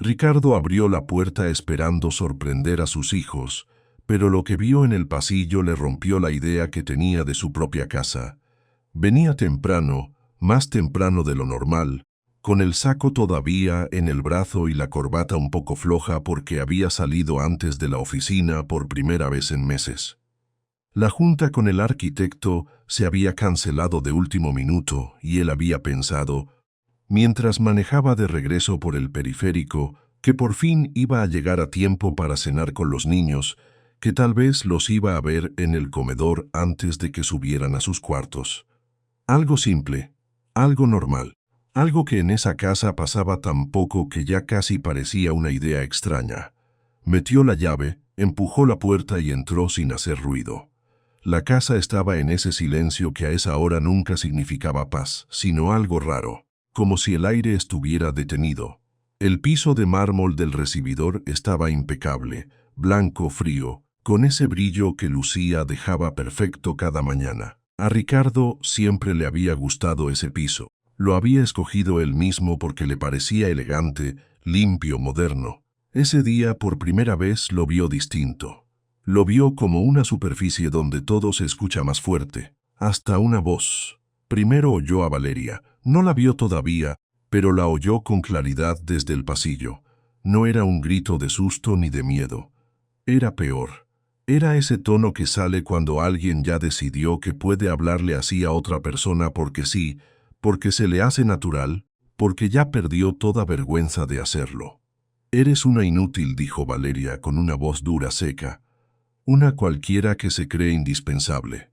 Ricardo abrió la puerta esperando sorprender a sus hijos, pero lo que vio en el pasillo le rompió la idea que tenía de su propia casa. Venía temprano, más temprano de lo normal, con el saco todavía en el brazo y la corbata un poco floja porque había salido antes de la oficina por primera vez en meses. La junta con el arquitecto se había cancelado de último minuto y él había pensado, mientras manejaba de regreso por el periférico, que por fin iba a llegar a tiempo para cenar con los niños, que tal vez los iba a ver en el comedor antes de que subieran a sus cuartos. Algo simple, algo normal, algo que en esa casa pasaba tan poco que ya casi parecía una idea extraña. Metió la llave, empujó la puerta y entró sin hacer ruido. La casa estaba en ese silencio que a esa hora nunca significaba paz, sino algo raro, como si el aire estuviera detenido. El piso de mármol del recibidor estaba impecable, blanco frío, con ese brillo que Lucía dejaba perfecto cada mañana. A Ricardo siempre le había gustado ese piso. Lo había escogido él mismo porque le parecía elegante, limpio, moderno. Ese día por primera vez lo vio distinto. Lo vio como una superficie donde todo se escucha más fuerte, hasta una voz. Primero oyó a Valeria. No la vio todavía, pero la oyó con claridad desde el pasillo. No era un grito de susto ni de miedo. Era peor. Era ese tono que sale cuando alguien ya decidió que puede hablarle así a otra persona porque sí, porque se le hace natural, porque ya perdió toda vergüenza de hacerlo. «Eres una inútil», dijo Valeria con una voz dura seca. Una cualquiera que se cree indispensable.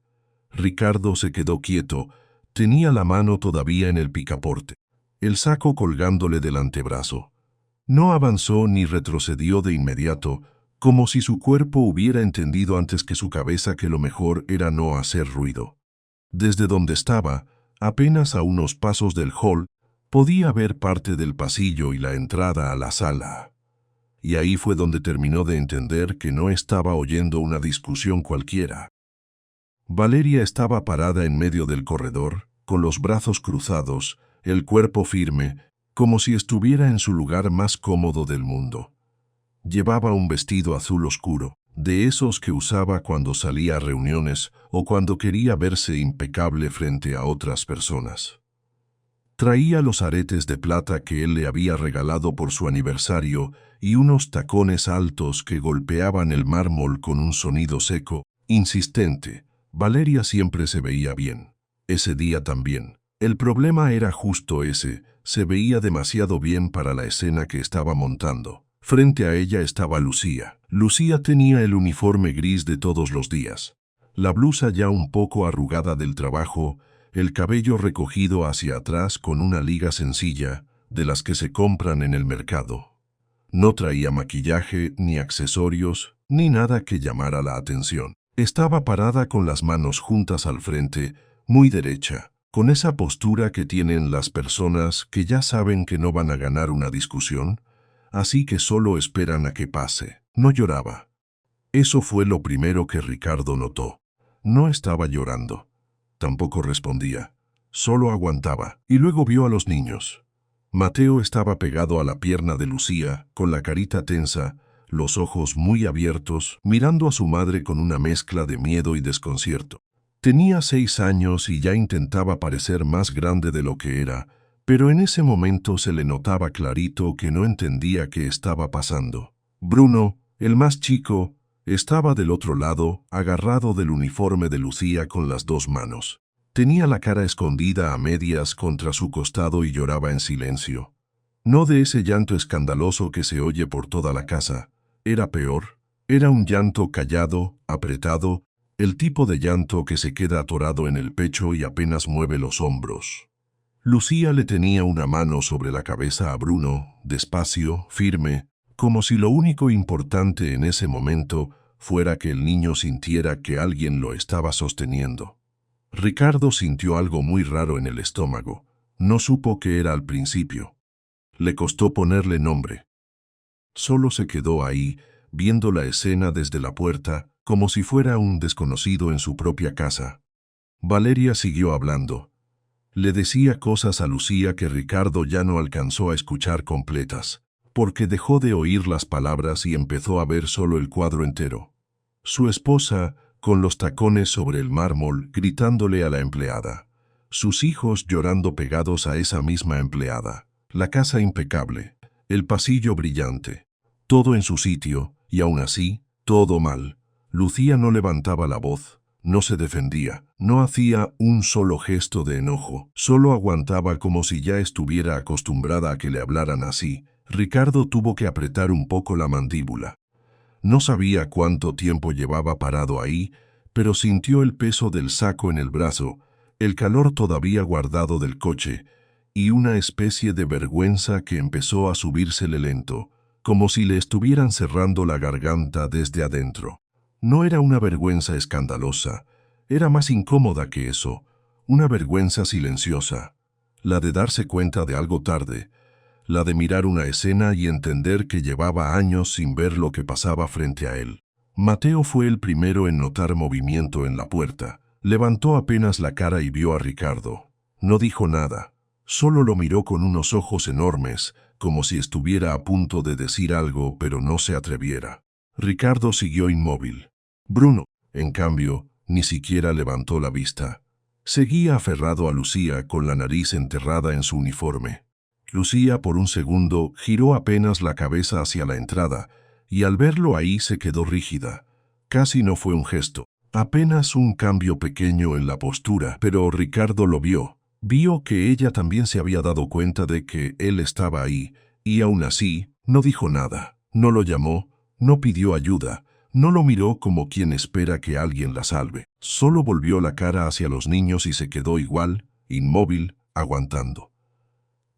Ricardo se quedó quieto. Tenía la mano todavía en el picaporte, el saco colgándole del antebrazo. No avanzó ni retrocedió de inmediato, como si su cuerpo hubiera entendido antes que su cabeza que lo mejor era no hacer ruido. Desde donde estaba, apenas a unos pasos del hall, podía ver parte del pasillo y la entrada a la sala. Y ahí fue donde terminó de entender que no estaba oyendo una discusión cualquiera. Valeria estaba parada en medio del corredor, con los brazos cruzados, el cuerpo firme, como si estuviera en su lugar más cómodo del mundo. Llevaba un vestido azul oscuro, de esos que usaba cuando salía a reuniones o cuando quería verse impecable frente a otras personas. Traía los aretes de plata que él le había regalado por su aniversario y unos tacones altos que golpeaban el mármol con un sonido seco, insistente. Valeria siempre se veía bien. Ese día también. El problema era justo ese, se veía demasiado bien para la escena que estaba montando. Frente a ella estaba Lucía. Lucía tenía el uniforme gris de todos los días, la blusa ya un poco arrugada del trabajo, el cabello recogido hacia atrás con una liga sencilla, de las que se compran en el mercado. No traía maquillaje, ni accesorios, ni nada que llamara la atención. Estaba parada con las manos juntas al frente, muy derecha, con esa postura que tienen las personas que ya saben que no van a ganar una discusión, así que solo esperan a que pase. No lloraba. Eso fue lo primero que Ricardo notó. No estaba llorando. Tampoco respondía. Solo aguantaba. Y luego vio a los niños. Mateo estaba pegado a la pierna de Lucía, con la carita tensa, los ojos muy abiertos, mirando a su madre con una mezcla de miedo y desconcierto. Tenía 6 años y ya intentaba parecer más grande de lo que era, pero en ese momento se le notaba clarito que no entendía qué estaba pasando. Bruno, el más chico, estaba del otro lado, agarrado del uniforme de Lucía con las 2 manos. Tenía la cara escondida a medias contra su costado y lloraba en silencio. No de ese llanto escandaloso que se oye por toda la casa. Era peor. Era un llanto callado, apretado, el tipo de llanto que se queda atorado en el pecho y apenas mueve los hombros. Lucía le tenía una mano sobre la cabeza a Bruno, despacio, firme, como si lo único importante en ese momento fuera que el niño sintiera que alguien lo estaba sosteniendo. Ricardo sintió algo muy raro en el estómago. No supo qué era al principio. Le costó ponerle nombre. Solo se quedó ahí, viendo la escena desde la puerta, como si fuera un desconocido en su propia casa. Valeria siguió hablando. Le decía cosas a Lucía que Ricardo ya no alcanzó a escuchar completas. porque dejó de oír las palabras y empezó a ver solo el cuadro entero. Su esposa, con los tacones sobre el mármol, gritándole a la empleada. Sus hijos llorando pegados a esa misma empleada. La casa impecable. El pasillo brillante. Todo en su sitio, y aún así, todo mal. Lucía no levantaba la voz, no se defendía, no hacía un solo gesto de enojo, solo aguantaba como si ya estuviera acostumbrada a que le hablaran así. Ricardo tuvo que apretar un poco la mandíbula. No sabía cuánto tiempo llevaba parado ahí, pero sintió el peso del saco en el brazo, el calor todavía guardado del coche, y una especie de vergüenza que empezó a subírsele lento, como si le estuvieran cerrando la garganta desde adentro. No era una vergüenza escandalosa, era más incómoda que eso, una vergüenza silenciosa, la de darse cuenta de algo tarde, la de mirar una escena y entender que llevaba años sin ver lo que pasaba frente a él. Mateo fue el primero en notar movimiento en la puerta. Levantó apenas la cara y vio a Ricardo. No dijo nada, solo lo miró con unos ojos enormes, como si estuviera a punto de decir algo pero no se atreviera. Ricardo siguió inmóvil. Bruno, en cambio, ni siquiera levantó la vista. Seguía aferrado a Lucía con la nariz enterrada en su uniforme. Lucía por un segundo giró apenas la cabeza hacia la entrada, y al verlo ahí se quedó rígida. Casi no fue un gesto, apenas un cambio pequeño en la postura, pero Ricardo lo vio. Vio que ella también se había dado cuenta de que él estaba ahí, y aún así, no dijo nada, no lo llamó, no pidió ayuda, no lo miró como quien espera que alguien la salve. Solo volvió la cara hacia los niños y se quedó igual, inmóvil, aguantando.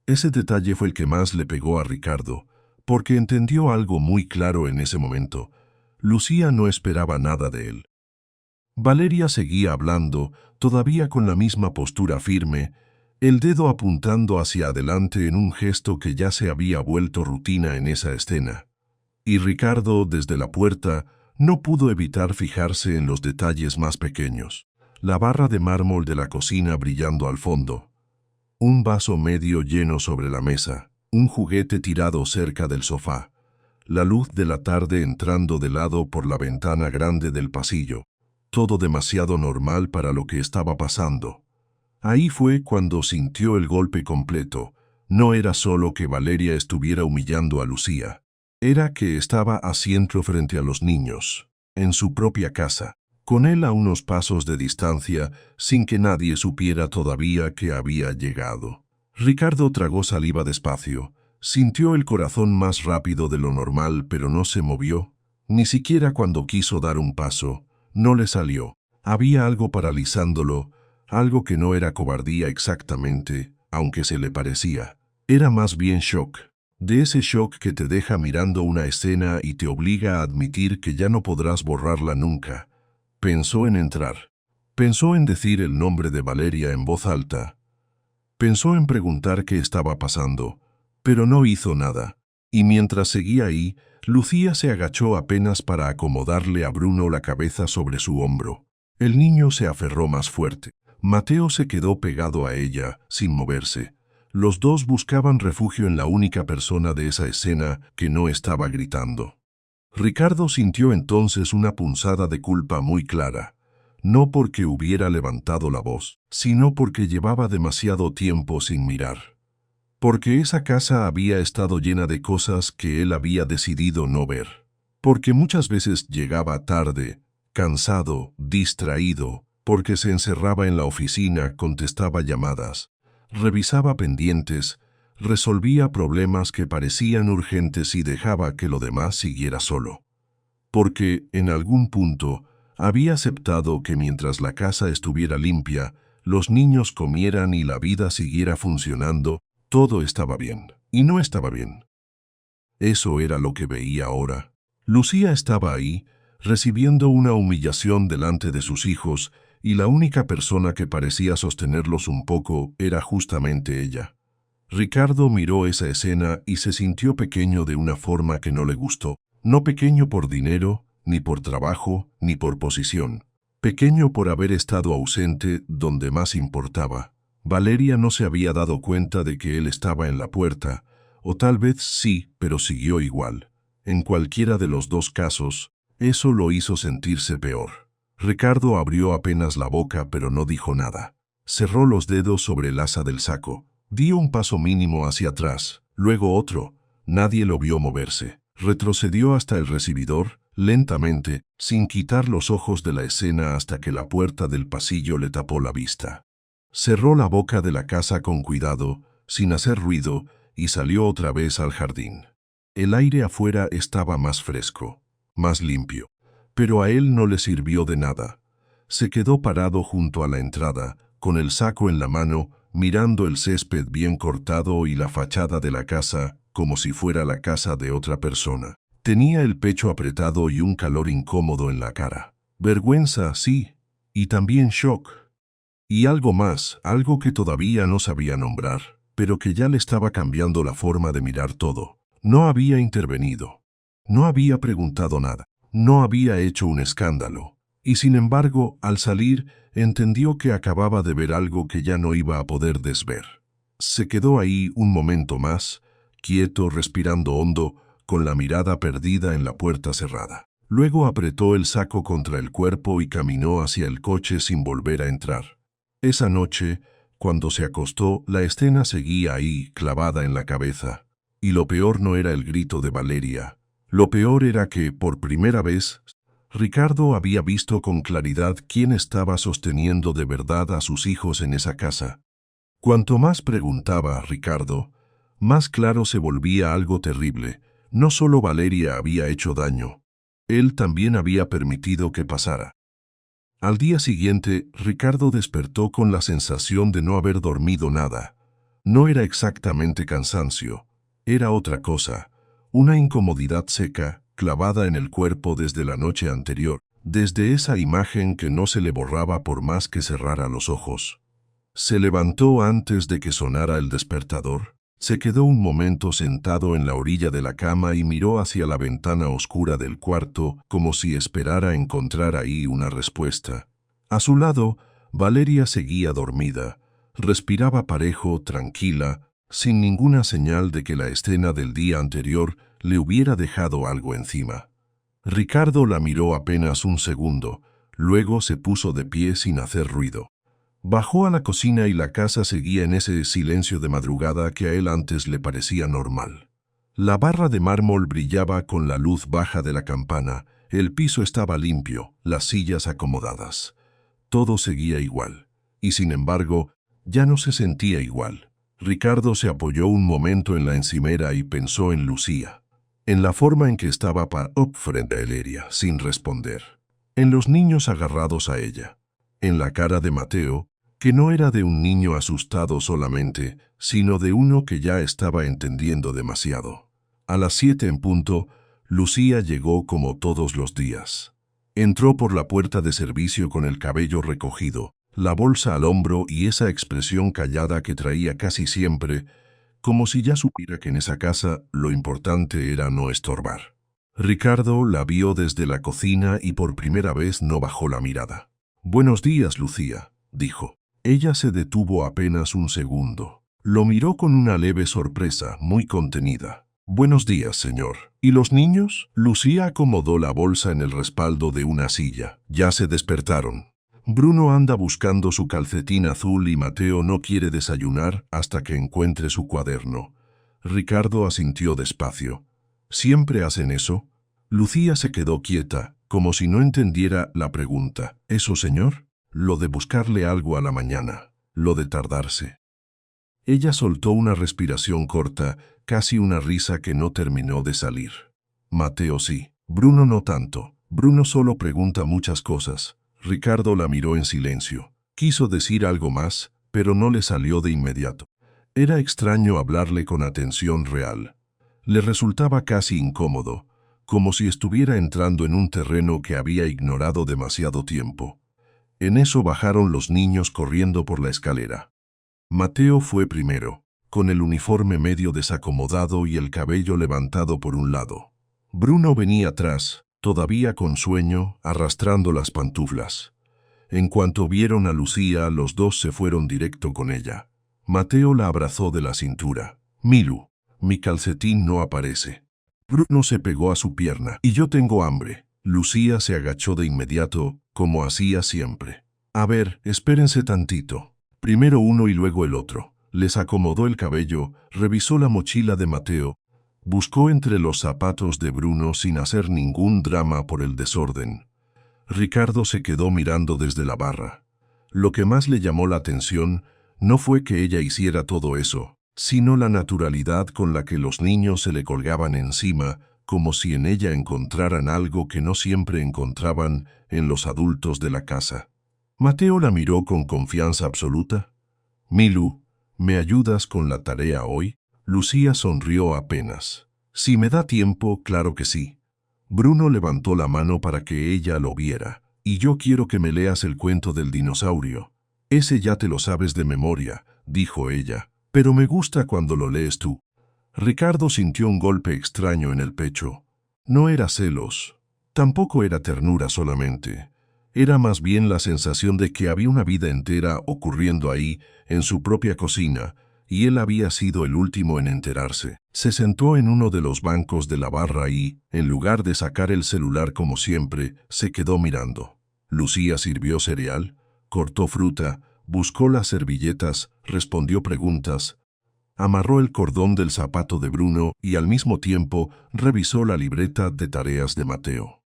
Ese detalle fue el que más le pegó a Ricardo, porque entendió algo muy claro en ese momento. Lucía no esperaba nada de él. Valeria seguía hablando, todavía con la misma postura firme, el dedo apuntando hacia adelante en un gesto que ya se había vuelto rutina en esa escena. Y Ricardo, desde la puerta, no pudo evitar fijarse en los detalles más pequeños. La barra de mármol de la cocina brillando al fondo. Un vaso medio lleno sobre la mesa, un juguete tirado cerca del sofá, la luz de la tarde entrando de lado por la ventana grande del pasillo, todo demasiado normal para lo que estaba pasando. Ahí fue cuando sintió el golpe completo. No era solo que Valeria estuviera humillando a Lucía, era que estaba haciendo frente a los niños, en su propia casa, con él a unos pasos de distancia, sin que nadie supiera todavía que había llegado. Ricardo tragó saliva despacio, sintió el corazón más rápido de lo normal, pero no se movió. Ni siquiera cuando quiso dar un paso, no le salió. Había algo paralizándolo, algo que no era cobardía exactamente, aunque se le parecía. Era más bien shock. De ese shock que te deja mirando una escena y te obliga a admitir que ya no podrás borrarla nunca. Pensó en entrar. Pensó en decir el nombre de Valeria en voz alta. Pensó en preguntar qué estaba pasando, pero no hizo nada. Y mientras seguía ahí, Lucía se agachó apenas para acomodarle a Bruno la cabeza sobre su hombro. El niño se aferró más fuerte. Mateo se quedó pegado a ella, sin moverse. Los dos buscaban refugio en la única persona de esa escena que no estaba gritando. Ricardo sintió entonces una punzada de culpa muy clara, no porque hubiera levantado la voz, sino porque llevaba demasiado tiempo sin mirar. Porque esa casa había estado llena de cosas que él había decidido no ver. Porque muchas veces llegaba tarde, cansado, distraído, porque se encerraba en la oficina, contestaba llamadas, revisaba pendientes, resolvía problemas que parecían urgentes y dejaba que lo demás siguiera solo. Porque, en algún punto, había aceptado que mientras la casa estuviera limpia, los niños comieran y la vida siguiera funcionando, todo estaba bien. Y no estaba bien. Eso era lo que veía ahora. Lucía estaba ahí, recibiendo una humillación delante de sus hijos, y la única persona que parecía sostenerlos un poco era justamente ella. Ricardo miró esa escena y se sintió pequeño de una forma que no le gustó. No pequeño por dinero, ni por trabajo, ni por posición. Pequeño por haber estado ausente donde más importaba. Valeria no se había dado cuenta de que él estaba en la puerta, O tal vez sí, pero siguió igual. En cualquiera de los dos casos, eso lo hizo sentirse peor. Ricardo abrió apenas la boca, pero no dijo nada. Cerró los dedos sobre el asa del saco. Dio un paso mínimo hacia atrás, luego otro. Nadie lo vio moverse. Retrocedió hasta el recibidor, lentamente, sin quitar los ojos de la escena hasta que la puerta del pasillo le tapó la vista. Cerró la boca de la casa con cuidado, sin hacer ruido, y salió otra vez al jardín. El aire afuera estaba más fresco, más limpio, pero a él no le sirvió de nada. Se quedó parado junto a la entrada, con el saco en la mano, mirando el césped bien cortado y la fachada de la casa, como si fuera la casa de otra persona. Tenía el pecho apretado y un calor incómodo en la cara. Vergüenza, sí, y también shock. Y algo más, algo que todavía no sabía nombrar, pero que ya le estaba cambiando la forma de mirar todo. No había intervenido. No había preguntado nada. No había hecho un escándalo. Y sin embargo, al salir, entendió que acababa de ver algo que ya no iba a poder desver. Se quedó ahí un momento más, quieto, respirando hondo, con la mirada perdida en la puerta cerrada. Luego apretó el saco contra el cuerpo y caminó hacia el coche sin volver a entrar. Esa noche, cuando se acostó, la escena seguía ahí, clavada en la cabeza. Y lo peor no era el grito de Valeria. Lo peor era que, por primera vez, Ricardo había visto con claridad quién estaba sosteniendo de verdad a sus hijos en esa casa. Cuanto más preguntaba Ricardo, más claro se volvía algo terrible. No solo Valeria había hecho daño, él también había permitido que pasara. Al día siguiente, Ricardo despertó con la sensación de no haber dormido nada. No era exactamente cansancio, era otra cosa, una incomodidad seca, clavada en el cuerpo desde la noche anterior, desde esa imagen que no se le borraba por más que cerrara los ojos. Se levantó antes de que sonara el despertador. Se quedó un momento sentado en la orilla de la cama y miró hacia la ventana oscura del cuarto como si esperara encontrar ahí una respuesta. A su lado, Valeria seguía dormida. Respiraba parejo, tranquila, sin ninguna señal de que la escena del día anterior le hubiera dejado algo encima. Ricardo la miró apenas un segundo, luego se puso de pie sin hacer ruido. Bajó a la cocina y la casa seguía en ese silencio de madrugada que a él antes le parecía normal. La barra de mármol brillaba con la luz baja de la campana, el piso estaba limpio, las sillas acomodadas. Todo seguía igual, y sin embargo, ya no se sentía igual. Ricardo se apoyó un momento en la encimera y pensó en Lucía, en la forma en que estaba parada frente a Valeria, sin responder, en los niños agarrados a ella, en la cara de Mateo, que no era de un niño asustado solamente, sino de uno que ya estaba entendiendo demasiado. A las 7 en punto, Lucía llegó como todos los días. Entró por la puerta de servicio con el cabello recogido, la bolsa al hombro y esa expresión callada que traía casi siempre, como si ya supiera que en esa casa lo importante era no estorbar. Ricardo la vio desde la cocina y por primera vez no bajó la mirada. «Buenos días, Lucía», dijo. Ella se detuvo apenas un segundo. Lo miró con una leve sorpresa, muy contenida. «Buenos días, señor». «¿Y los niños?» Lucía acomodó la bolsa en el respaldo de una silla. «Ya se despertaron. Bruno anda buscando su calcetín azul y Mateo no quiere desayunar hasta que encuentre su cuaderno». Ricardo asintió despacio. «¿Siempre hacen eso?» Lucía se quedó quieta, como si no entendiera la pregunta. «¿Eso, señor?» «Lo de buscarle algo a la mañana, lo de tardarse». Ella soltó una respiración corta, casi una risa que no terminó de salir. «Mateo sí, Bruno no tanto. Bruno solo pregunta muchas cosas». Ricardo la miró en silencio. Quiso decir algo más, pero no le salió de inmediato. Era extraño hablarle con atención real. Le resultaba casi incómodo, como si estuviera entrando en un terreno que había ignorado demasiado tiempo. En eso bajaron los niños corriendo por la escalera. Mateo fue primero, con el uniforme medio desacomodado y el cabello levantado por un lado. Bruno venía atrás, todavía con sueño, arrastrando las pantuflas. En cuanto vieron a Lucía, los dos se fueron directo con ella. Mateo la abrazó de la cintura. «Milu, Mi calcetín no aparece. Bruno se pegó a su pierna. Y yo tengo hambre. Lucía se agachó de inmediato, como hacía siempre. A ver, espérense tantito. Primero uno y luego el otro. Les acomodó el cabello, revisó la mochila de Mateo, buscó entre los zapatos de Bruno sin hacer ningún drama por el desorden. Ricardo se quedó mirando desde la barra. Lo que más le llamó la atención no fue que ella hiciera todo eso, sino la naturalidad con la que los niños se le colgaban encima, como si en ella encontraran algo que no siempre encontraban en los adultos de la casa. Mateo la miró con confianza absoluta. «Milu, ¿me ayudas con la tarea hoy?» Lucía sonrió apenas. «Si me da tiempo, claro que sí». Bruno levantó la mano para que ella lo viera. «Y yo quiero que me leas el cuento del dinosaurio». «Ese ya te lo sabes de memoria», dijo ella, «pero me gusta cuando lo lees tú». Ricardo sintió un golpe extraño en el pecho. No era celos, tampoco era ternura solamente. Era más bien la sensación de que había una vida entera ocurriendo ahí, en su propia cocina, y él había sido el último en enterarse. Se sentó en uno de los bancos de la barra y, en lugar de sacar el celular como siempre, se quedó mirando. Lucía sirvió cereal, cortó fruta, buscó las servilletas, respondió preguntas, amarró el cordón del zapato de Bruno y al mismo tiempo revisó la libreta de tareas de Mateo.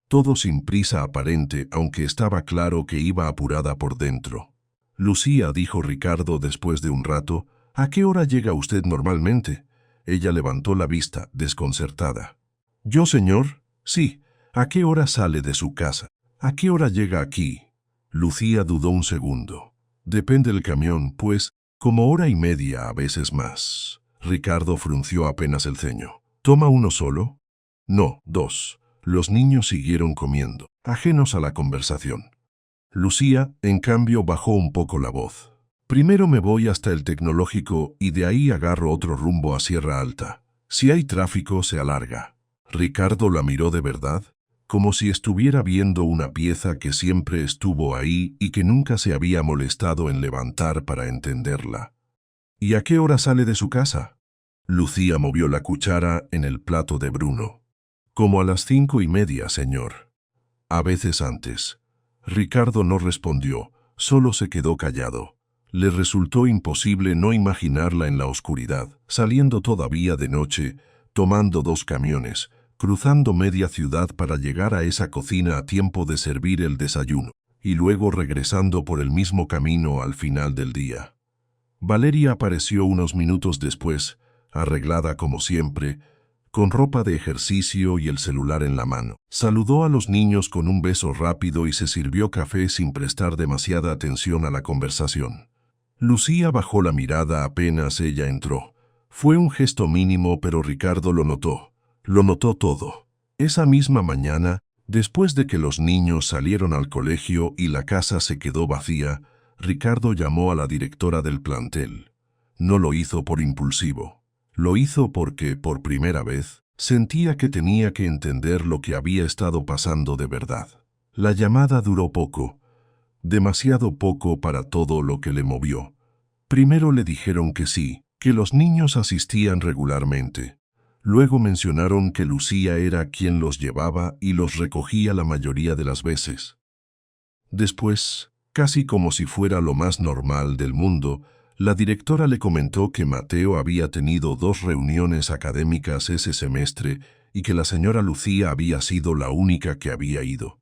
Todo sin prisa aparente, aunque estaba claro que iba apurada por dentro. «Lucía», dijo Ricardo después de un rato, «¿a qué hora llega usted normalmente?» Ella levantó la vista, desconcertada. «¿Yo, señor?» «Sí. ¿A qué hora sale de su casa? ¿A qué hora llega aquí?» Lucía dudó un segundo. «Depende del camión, pues, como hora y media, a veces más». Ricardo frunció apenas el ceño. «¿Toma uno solo?» «No, dos». Los niños siguieron comiendo, ajenos a la conversación. Lucía, en cambio, bajó un poco la voz. «Primero me voy hasta el tecnológico y de ahí agarro otro rumbo a Sierra Alta. Si hay tráfico, se alarga». Ricardo la miró de verdad, como si estuviera viendo una pieza que siempre estuvo ahí y que nunca se había molestado en levantar para entenderla. «¿Y a qué hora sale de su casa?» Lucía movió la cuchara en el plato de Bruno. «Como a las 5:30, señor». «A veces antes». Ricardo no respondió, solo se quedó callado. Le resultó imposible no imaginarla en la oscuridad, saliendo todavía de noche, tomando 2 camiones, cruzando media ciudad para llegar a esa cocina a tiempo de servir el desayuno, y luego regresando por el mismo camino al final del día. Valeria apareció unos minutos después, arreglada como siempre, con ropa de ejercicio y el celular en la mano. Saludó a los niños con un beso rápido y se sirvió café sin prestar demasiada atención a la conversación. Lucía bajó la mirada apenas ella entró. Fue un gesto mínimo, pero Ricardo lo notó. Lo notó todo. Esa misma mañana, después de que los niños salieron al colegio y la casa se quedó vacía, Ricardo llamó a la directora del plantel. No lo hizo por impulsivo. Lo hizo porque, por primera vez, sentía que tenía que entender lo que había estado pasando de verdad. La llamada duró poco, demasiado poco para todo lo que le movió. Primero le dijeron que sí, que los niños asistían regularmente. Luego mencionaron que Lucía era quien los llevaba y los recogía la mayoría de las veces. Después, casi como si fuera lo más normal del mundo, la directora le comentó que Mateo había tenido 2 reuniones académicas ese semestre y que la señora Lucía había sido la única que había ido.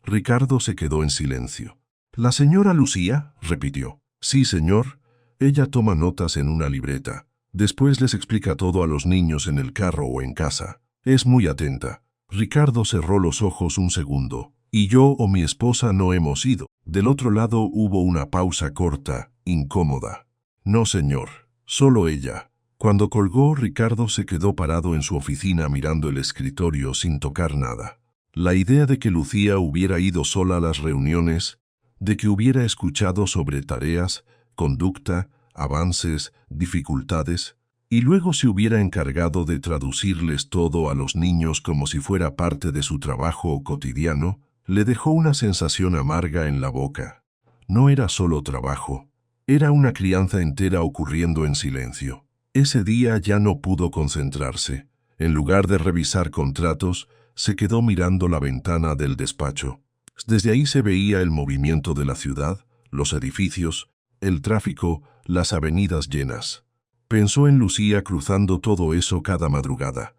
Ricardo se quedó en silencio. «¿La señora Lucía?», repitió. «Sí, señor. Ella toma notas en una libreta. Después les explica todo a los niños en el carro o en casa. Es muy atenta». Ricardo cerró los ojos un segundo. «Y yo o mi esposa no hemos ido». Del otro lado hubo una pausa corta, incómoda. «No, señor. Solo ella». Cuando colgó, Ricardo se quedó parado en su oficina mirando el escritorio sin tocar nada. La idea de que Lucía hubiera ido sola a las reuniones, de que hubiera escuchado sobre tareas, conducta, avances, dificultades, y luego se hubiera encargado de traducirles todo a los niños como si fuera parte de su trabajo cotidiano, le dejó una sensación amarga en la boca. No era solo trabajo. Era una crianza entera ocurriendo en silencio. Ese día ya no pudo concentrarse. En lugar de revisar contratos, se quedó mirando la ventana del despacho. Desde ahí se veía el movimiento de la ciudad, los edificios, el tráfico, las avenidas llenas. Pensó en Lucía cruzando todo eso cada madrugada.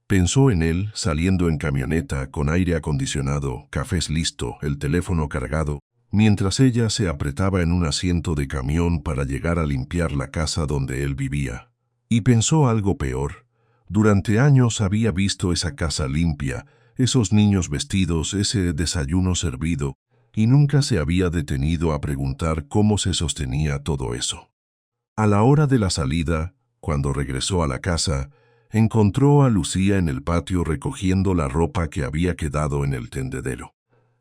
Pensó en él saliendo en camioneta con aire acondicionado, cafés listo, el teléfono cargado, mientras ella se apretaba en un asiento de camión para llegar a limpiar la casa donde él vivía. Y pensó algo peor. Durante años había visto esa casa limpia, esos niños vestidos, ese desayuno servido, y nunca se había detenido a preguntar cómo se sostenía todo eso. A la hora de la salida, cuando regresó a la casa, encontró a Lucía en el patio recogiendo la ropa que había quedado en el tendedero.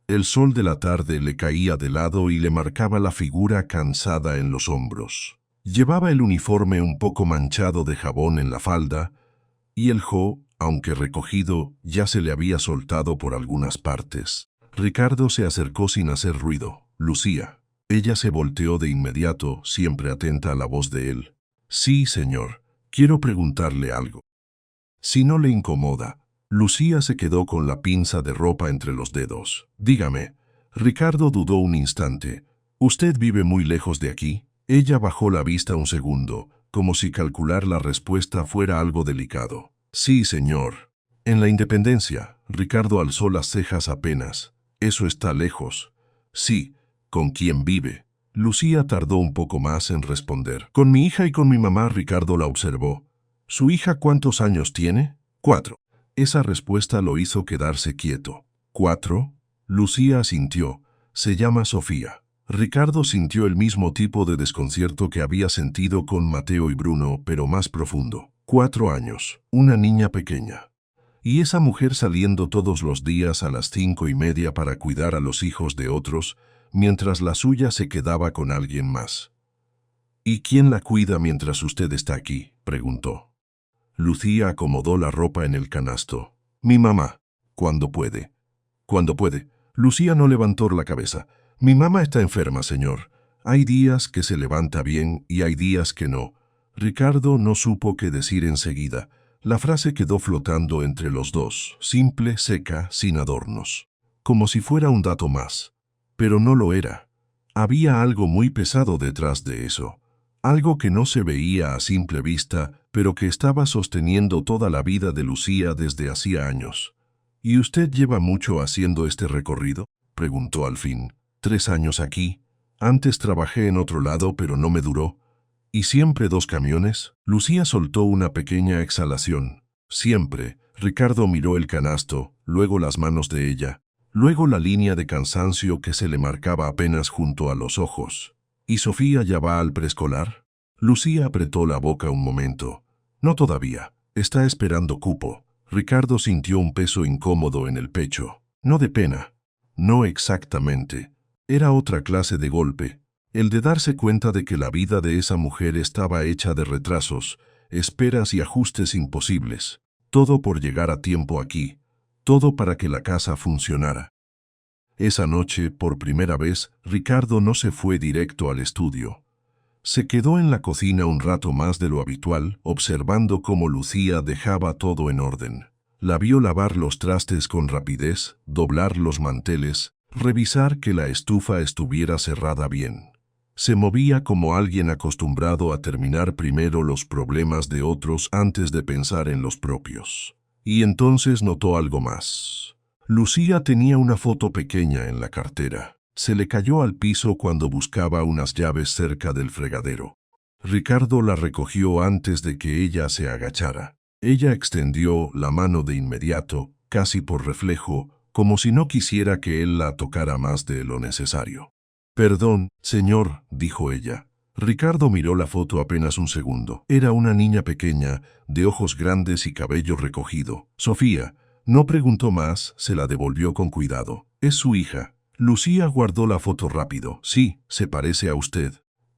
El sol de la tarde le caía de lado y le marcaba la figura cansada en los hombros. Llevaba el uniforme un poco manchado de jabón en la falda, y el jo, aunque recogido, ya se le había soltado por algunas partes. Ricardo se acercó sin hacer ruido. Lucía. Ella se volteó de inmediato, siempre atenta a la voz de él. Sí, señor. Quiero preguntarle algo. Si no le incomoda. Lucía se quedó con la pinza de ropa entre los dedos. Dígame. Ricardo dudó un instante. ¿Usted vive muy lejos de aquí? Ella bajó la vista un segundo, como si calcular la respuesta fuera algo delicado. Sí, señor. En la Independencia. Ricardo alzó las cejas apenas. Eso está lejos. Sí. ¿Con quién vive? Lucía tardó un poco más en responder. Con mi hija y con mi mamá. Ricardo la observó. ¿Su hija cuántos años tiene? 4. Esa respuesta lo hizo quedarse quieto. 4. Lucía asintió. Se llama Sofía. Ricardo sintió el mismo tipo de desconcierto que había sentido con Mateo y Bruno, pero más profundo. 4 años. Una niña pequeña. Y esa mujer saliendo todos los días a las 5:30 para cuidar a los hijos de otros, mientras la suya se quedaba con alguien más. ¿Y quién la cuida mientras usted está aquí?, preguntó. Lucía acomodó la ropa en el canasto. Mi mamá. Cuando puede. Cuando puede. Lucía no levantó la cabeza. Mi mamá está enferma, señor. Hay días que se levanta bien y hay días que no. Ricardo no supo qué decir enseguida. La frase quedó flotando entre los dos, simple, seca, sin adornos. Como si fuera un dato más. Pero no lo era. Había algo muy pesado detrás de eso. Algo que no se veía a simple vista, pero que estaba sosteniendo toda la vida de Lucía desde hacía años. ¿Y usted lleva mucho haciendo este recorrido?, preguntó al fin. 3 años aquí. Antes trabajé en otro lado, pero no me duró. ¿Y siempre 2 camiones? Lucía soltó una pequeña exhalación. Siempre. Ricardo miró el canasto, luego las manos de ella, luego la línea de cansancio que se le marcaba apenas junto a los ojos. ¿Y Sofía ya va al preescolar? Lucía apretó la boca un momento. No todavía. Está esperando cupo. Ricardo sintió un peso incómodo en el pecho. No de pena. No exactamente. Era otra clase de golpe. El de darse cuenta de que la vida de esa mujer estaba hecha de retrasos, esperas y ajustes imposibles. Todo por llegar a tiempo aquí. Todo para que la casa funcionara. Esa noche, por primera vez, Ricardo no se fue directo al estudio. Se quedó en la cocina un rato más de lo habitual, observando cómo Lucía dejaba todo en orden. La vio lavar los trastes con rapidez, doblar los manteles, revisar que la estufa estuviera cerrada bien. Se movía como alguien acostumbrado a terminar primero los problemas de otros antes de pensar en los propios. Y entonces notó algo más. Lucía tenía una foto pequeña en la cartera. Se le cayó al piso cuando buscaba unas llaves cerca del fregadero. Ricardo la recogió antes de que ella se agachara. Ella extendió la mano de inmediato, casi por reflejo, como si no quisiera que él la tocara más de lo necesario. Perdón, señor, dijo ella. Ricardo miró la foto apenas un segundo. Era una niña pequeña, de ojos grandes y cabello recogido. Sofía. No preguntó más, se la devolvió con cuidado. Es su hija. Lucía guardó la foto rápido. Sí, se parece a usted.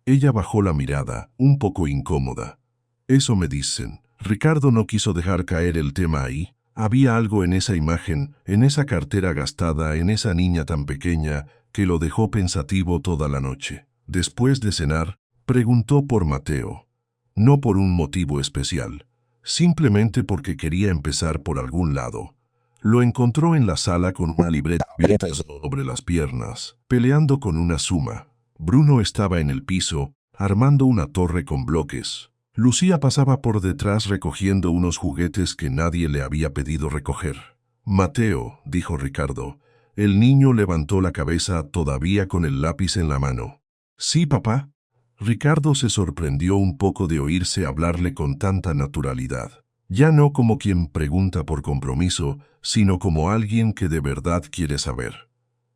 Ella bajó la mirada, un poco incómoda. Eso me dicen. Ricardo no quiso dejar caer el tema ahí. Había algo en esa imagen, en esa cartera gastada, en esa niña tan pequeña, que lo dejó pensativo toda la noche. Después de cenar, preguntó por Mateo. no por un motivo especial, simplemente porque quería empezar por algún lado. Lo encontró en la sala con una libreta sobre las piernas, peleando con una suma. Bruno estaba en el piso, armando una torre con bloques. Lucía pasaba por detrás recogiendo unos juguetes que nadie le había pedido recoger. «Mateo», dijo Ricardo. El niño levantó la cabeza todavía con el lápiz en la mano. «Sí, papá». Ricardo se sorprendió un poco de oírse hablarle con tanta naturalidad. Ya no como quien pregunta por compromiso, sino como alguien que de verdad quiere saber.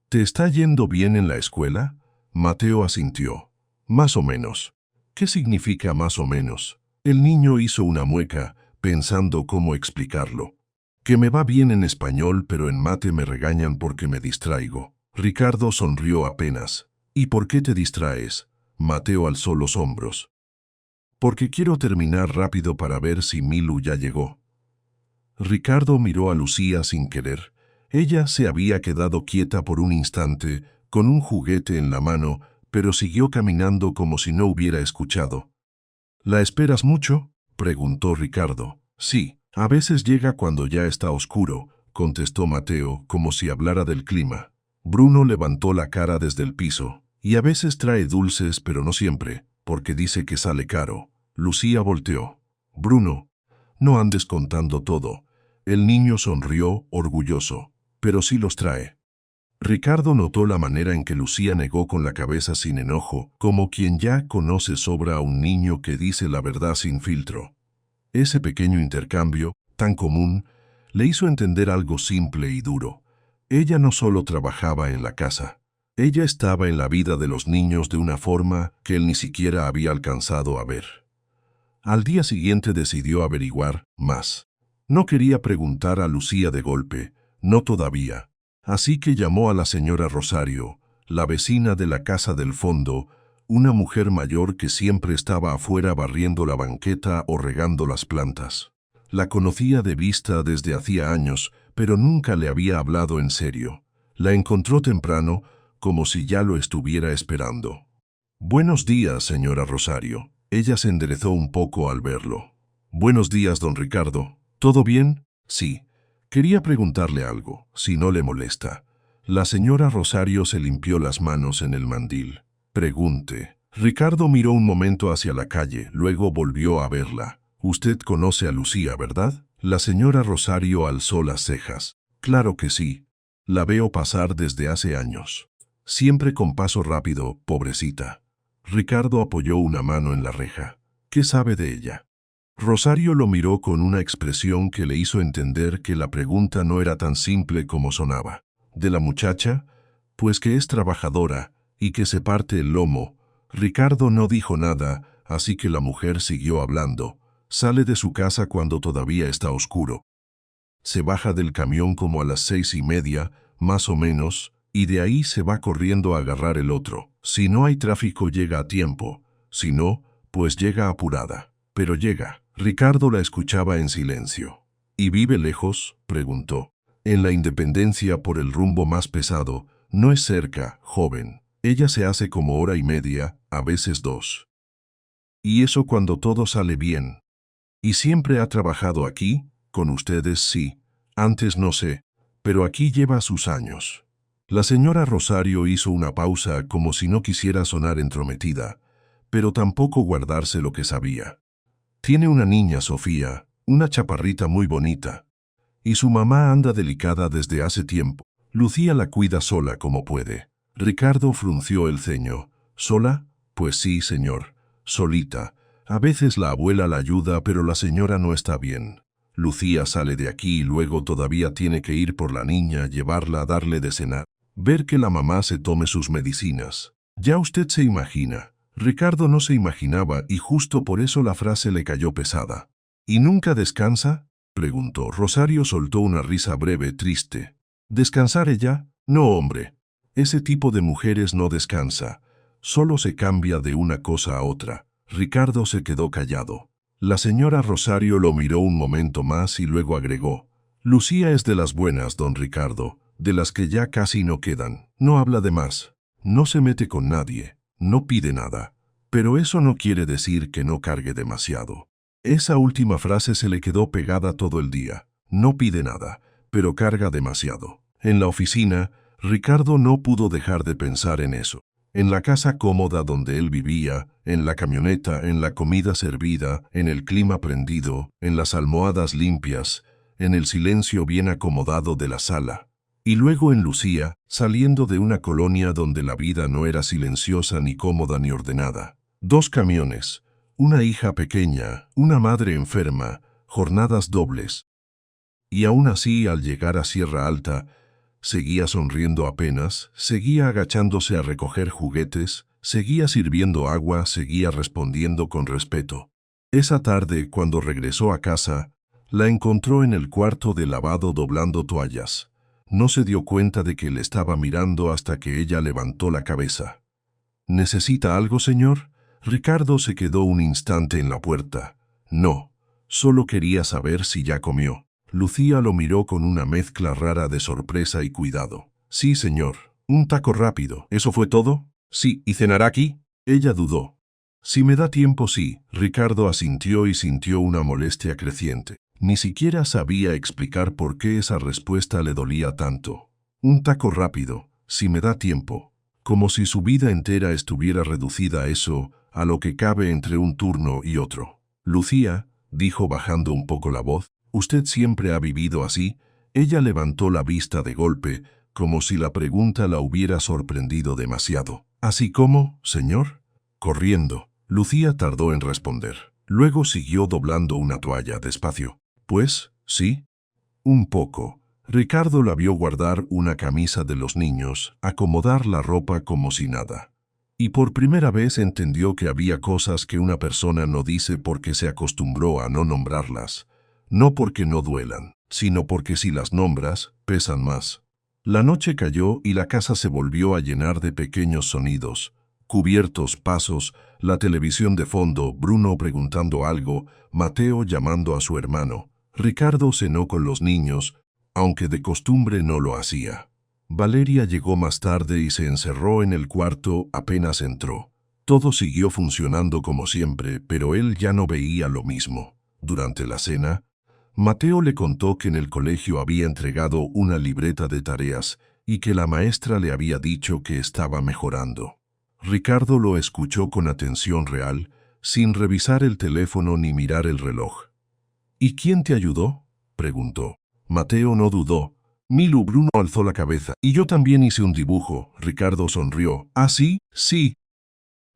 «¿Te está yendo bien en la escuela?» Mateo asintió. «Más o menos». «¿Qué significa más o menos?» El niño hizo una mueca, pensando cómo explicarlo. «Que me va bien en español, pero en mate me regañan porque me distraigo». Ricardo sonrió apenas. «¿Y por qué te distraes?» Mateo alzó los hombros. «Porque quiero terminar rápido para ver si Milu ya llegó». Ricardo miró a Lucía sin querer. Ella se había quedado quieta por un instante, con un juguete en la mano, pero siguió caminando como si no hubiera escuchado. «¿La esperas mucho?», preguntó Ricardo. «Sí, a veces llega cuando ya está oscuro», contestó Mateo, como si hablara del clima. Bruno levantó la cara desde el piso. «Y a veces trae dulces, pero no siempre, porque dice que sale caro». Lucía volteó. «Bruno, no andes contando todo». El niño sonrió, orgulloso. «Pero sí los trae». Ricardo notó la manera en que Lucía negó con la cabeza sin enojo, como quien ya conoce sobra a un niño que dice la verdad sin filtro. Ese pequeño intercambio, tan común, le hizo entender algo simple y duro. Ella no solo trabajaba en la casa. Ella estaba en la vida de los niños de una forma que él ni siquiera había alcanzado a ver. Al día siguiente decidió averiguar más. No quería preguntar a Lucía de golpe, no todavía. Así que llamó a la señora Rosario, la vecina de la casa del fondo, una mujer mayor que siempre estaba afuera barriendo la banqueta o regando las plantas. La conocía de vista desde hacía años, pero nunca le había hablado en serio. La encontró temprano, como si ya lo estuviera esperando. «Buenos días, señora Rosario». Ella se enderezó un poco al verlo. «Buenos días, don Ricardo. ¿Todo bien?» «Sí. Quería preguntarle algo, si no le molesta». La señora Rosario se limpió las manos en el mandil. «Pregunte». Ricardo miró un momento hacia la calle, luego volvió a verla. «Usted conoce a Lucía, ¿verdad?» La señora Rosario alzó las cejas. «Claro que sí. La veo pasar desde hace años. Siempre con paso rápido, pobrecita». Ricardo apoyó una mano en la reja. «¿Qué sabe de ella?» Rosario lo miró con una expresión que le hizo entender que la pregunta no era tan simple como sonaba. «¿De la muchacha?» «Pues que es trabajadora y que se parte el lomo». Ricardo no dijo nada, así que la mujer siguió hablando. «Sale de su casa cuando todavía está oscuro. Se baja del camión como a las 6:30, más o menos, y de ahí se va corriendo a agarrar el otro. Si no hay tráfico llega a tiempo, si no, pues llega apurada. Pero llega». Ricardo la escuchaba en silencio. «¿Y vive lejos?», preguntó. «En la Independencia, por el rumbo más pesado. No es cerca, joven. Ella se hace como 1:30, a veces 2. Y eso cuando todo sale bien». «¿Y siempre ha trabajado aquí? Con ustedes sí. Antes no sé, pero aquí lleva sus años». La señora Rosario hizo una pausa como si no quisiera sonar entrometida, pero tampoco guardarse lo que sabía. «Tiene una niña, Sofía, una chaparrita muy bonita. Y su mamá anda delicada desde hace tiempo. Lucía la cuida sola como puede». Ricardo frunció el ceño. «¿Sola? Pues sí, señor. Solita. A veces la abuela la ayuda, pero la señora no está bien. Lucía sale de aquí y luego todavía tiene que ir por la niña, llevarla a darle de cenar, ver que la mamá se tome sus medicinas. Ya usted se imagina». Ricardo no se imaginaba y justo por eso la frase le cayó pesada. «¿Y nunca descansa?», preguntó. Rosario soltó una risa breve, triste. «¿Descansar ella? No, hombre. Ese tipo de mujeres no descansa. Solo se cambia de una cosa a otra». Ricardo se quedó callado. La señora Rosario lo miró un momento más y luego agregó. «Lucía es de las buenas, don Ricardo, de las que ya casi no quedan. No habla de más. No se mete con nadie. No pide nada. Pero eso no quiere decir que no cargue demasiado. Esa última frase se le quedó pegada todo el día. No pide nada, pero carga demasiado. En la oficina, Ricardo no pudo dejar de pensar en eso. En la casa cómoda donde él vivía, en la camioneta, en la comida servida, en el clima prendido, en las almohadas limpias, en el silencio bien acomodado de la sala. Y luego en Lucía, saliendo de una colonia donde la vida no era silenciosa ni cómoda ni ordenada. 2 camiones, una hija pequeña, una madre enferma, jornadas dobles. Y aún así, al llegar a Sierra Alta, seguía sonriendo apenas, seguía agachándose a recoger juguetes, seguía sirviendo agua, seguía respondiendo con respeto. Esa tarde, cuando regresó a casa, la encontró en el cuarto de lavado doblando toallas. No se dio cuenta de que le estaba mirando hasta que ella levantó la cabeza. ¿Necesita algo, señor? Ricardo se quedó un instante en la puerta. No, solo quería saber si ya comió. Lucía lo miró con una mezcla rara de sorpresa y cuidado. Sí, señor. Un taco rápido. ¿Eso fue todo? Sí. ¿Y cenará aquí? Ella dudó. Si me da tiempo, sí. Ricardo asintió y sintió una molestia creciente. Ni siquiera sabía explicar por qué esa respuesta le dolía tanto. Un taco rápido, si me da tiempo. Como si su vida entera estuviera reducida a eso, a lo que cabe entre un turno y otro. Lucía, dijo bajando un poco la voz, ¿usted siempre ha vivido así? Ella levantó la vista de golpe, como si la pregunta la hubiera sorprendido demasiado. ¿Así como, señor? Corriendo. Lucía tardó en responder. Luego siguió doblando una toalla despacio. Pues, sí. Un poco. Ricardo la vio guardar una camisa de los niños, acomodar la ropa como si nada. Y por primera vez entendió que había cosas que una persona no dice porque se acostumbró a no nombrarlas. No porque no duelan, sino porque si las nombras, pesan más. La noche cayó y la casa se volvió a llenar de pequeños sonidos. Cubiertos, pasos, la televisión de fondo, Bruno preguntando algo, Mateo llamando a su hermano. Ricardo cenó con los niños, aunque de costumbre no lo hacía. Valeria llegó más tarde y se encerró en el cuarto apenas entró. Todo siguió funcionando como siempre, pero él ya no veía lo mismo. Durante la cena, Mateo le contó que en el colegio había entregado una libreta de tareas y que la maestra le había dicho que estaba mejorando. Ricardo lo escuchó con atención real, sin revisar el teléfono ni mirar el reloj. ¿Y quién te ayudó?, preguntó. Mateo no dudó. Milu. Bruno alzó la cabeza. Y yo también hice un dibujo. Ricardo sonrió. ¿Ah, sí? Sí.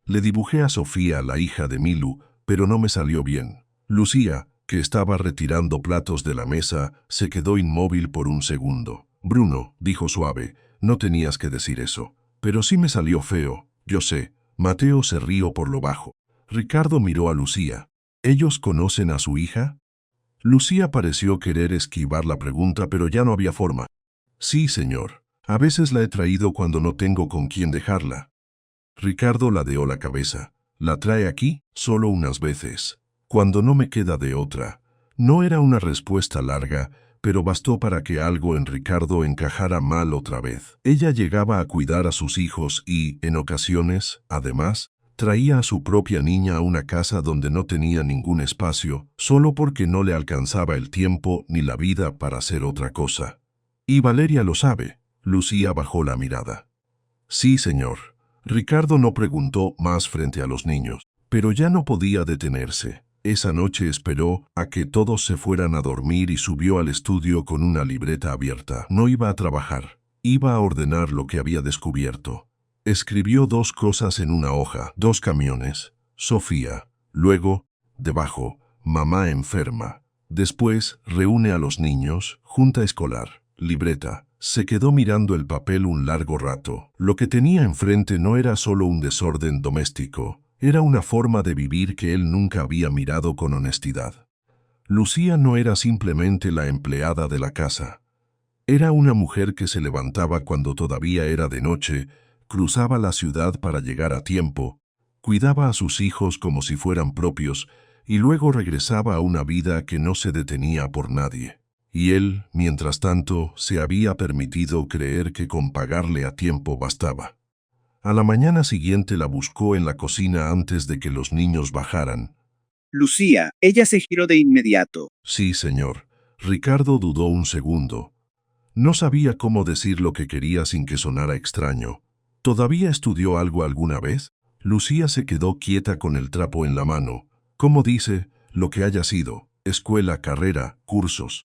Le dibujé a Sofía, la hija de Milu, pero no me salió bien. Lucía, que estaba retirando platos de la mesa, se quedó inmóvil por un segundo. Bruno, dijo suave, no tenías que decir eso. Pero sí me salió feo, yo sé. Mateo se rió por lo bajo. Ricardo miró a Lucía. ¿Ellos conocen a su hija? Lucía pareció querer esquivar la pregunta, pero ya no había forma. Sí, señor. A veces la he traído cuando no tengo con quién dejarla. Ricardo ladeó la cabeza. ¿La trae aquí? Solo unas veces. Cuando no me queda de otra. No era una respuesta larga, pero bastó para que algo en Ricardo encajara mal otra vez. Ella llegaba a cuidar a sus hijos y, en ocasiones, además, traía a su propia niña a una casa donde no tenía ningún espacio, solo porque no le alcanzaba el tiempo ni la vida para hacer otra cosa. Y Valeria lo sabe. Lucía bajó la mirada. Sí, señor. Ricardo no preguntó más frente a los niños, pero ya no podía detenerse. Esa noche esperó a que todos se fueran a dormir y subió al estudio con una libreta abierta. No iba a trabajar, iba a ordenar lo que había descubierto. Escribió 2 cosas en una hoja, 2 camiones, Sofía, luego, debajo, mamá enferma. Después, reúne a los niños, junta escolar, libreta. Se quedó mirando el papel un largo rato. Lo que tenía enfrente no era solo un desorden doméstico, era una forma de vivir que él nunca había mirado con honestidad. Lucía no era simplemente la empleada de la casa. Era una mujer que se levantaba cuando todavía era de noche, cruzaba la ciudad para llegar a tiempo, cuidaba a sus hijos como si fueran propios y luego regresaba a una vida que no se detenía por nadie. Y él, mientras tanto, se había permitido creer que con pagarle a tiempo bastaba. A la mañana siguiente la buscó en la cocina antes de que los niños bajaran. Lucía, ella se giró de inmediato. Sí, señor. Ricardo dudó un segundo. No sabía cómo decir lo que quería sin que sonara extraño. ¿Todavía estudió algo alguna vez? Lucía se quedó quieta con el trapo en la mano. ¿Cómo dice? Lo que haya sido. Escuela, carrera, cursos.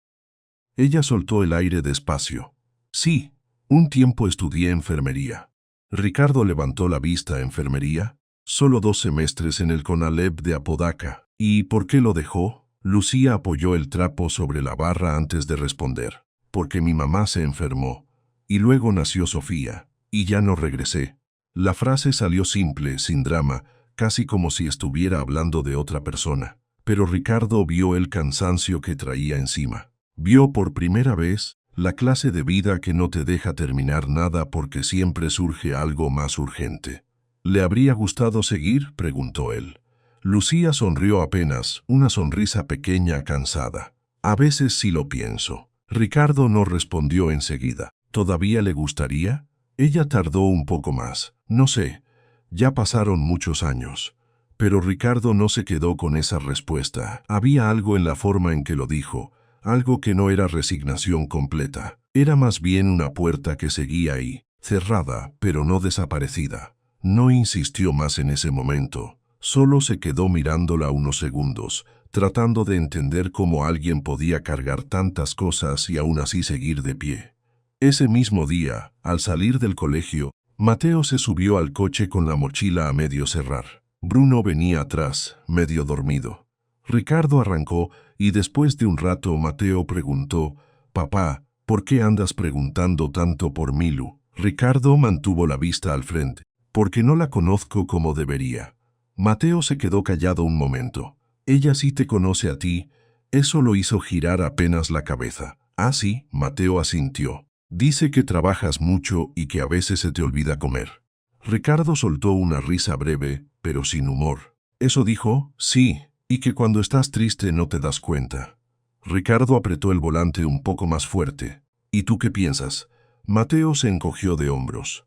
Ella soltó el aire despacio. Sí, un tiempo estudié enfermería. Ricardo levantó la vista. ¿Enfermería? Solo 2 semestres en el CONALEP de Apodaca. ¿Y por qué lo dejó? Lucía apoyó el trapo sobre la barra antes de responder. Porque mi mamá se enfermó. Y luego nació Sofía. Y ya no regresé. La frase salió simple, sin drama, casi como si estuviera hablando de otra persona. Pero Ricardo vio el cansancio que traía encima. Vio por primera vez la clase de vida que no te deja terminar nada porque siempre surge algo más urgente. ¿Le habría gustado seguir?, preguntó él. Lucía sonrió apenas, una sonrisa pequeña, cansada. A veces sí lo pienso. Ricardo no respondió enseguida. ¿Todavía le gustaría? Ella tardó un poco más. No sé. Ya pasaron muchos años. Pero Ricardo no se quedó con esa respuesta. Había algo en la forma en que lo dijo, algo que no era resignación completa. Era más bien una puerta que seguía ahí, cerrada, pero no desaparecida. No insistió más en ese momento. Solo se quedó mirándola unos segundos, tratando de entender cómo alguien podía cargar tantas cosas y aún así seguir de pie. Ese mismo día, al salir del colegio, Mateo se subió al coche con la mochila a medio cerrar. Bruno venía atrás, medio dormido. Ricardo arrancó y después de un rato Mateo preguntó, «Papá, ¿por qué andas preguntando tanto por Milu?» Ricardo mantuvo la vista al frente. «Porque no la conozco como debería». Mateo se quedó callado un momento. «Ella sí te conoce a ti». Eso lo hizo girar apenas la cabeza. «Ah, sí», Mateo asintió. «Dice que trabajas mucho y que a veces se te olvida comer». Ricardo soltó una risa breve, pero sin humor. «¿Eso dijo?» «Sí, y que cuando estás triste no te das cuenta». Ricardo apretó el volante un poco más fuerte. «¿Y tú qué piensas?» Mateo se encogió de hombros.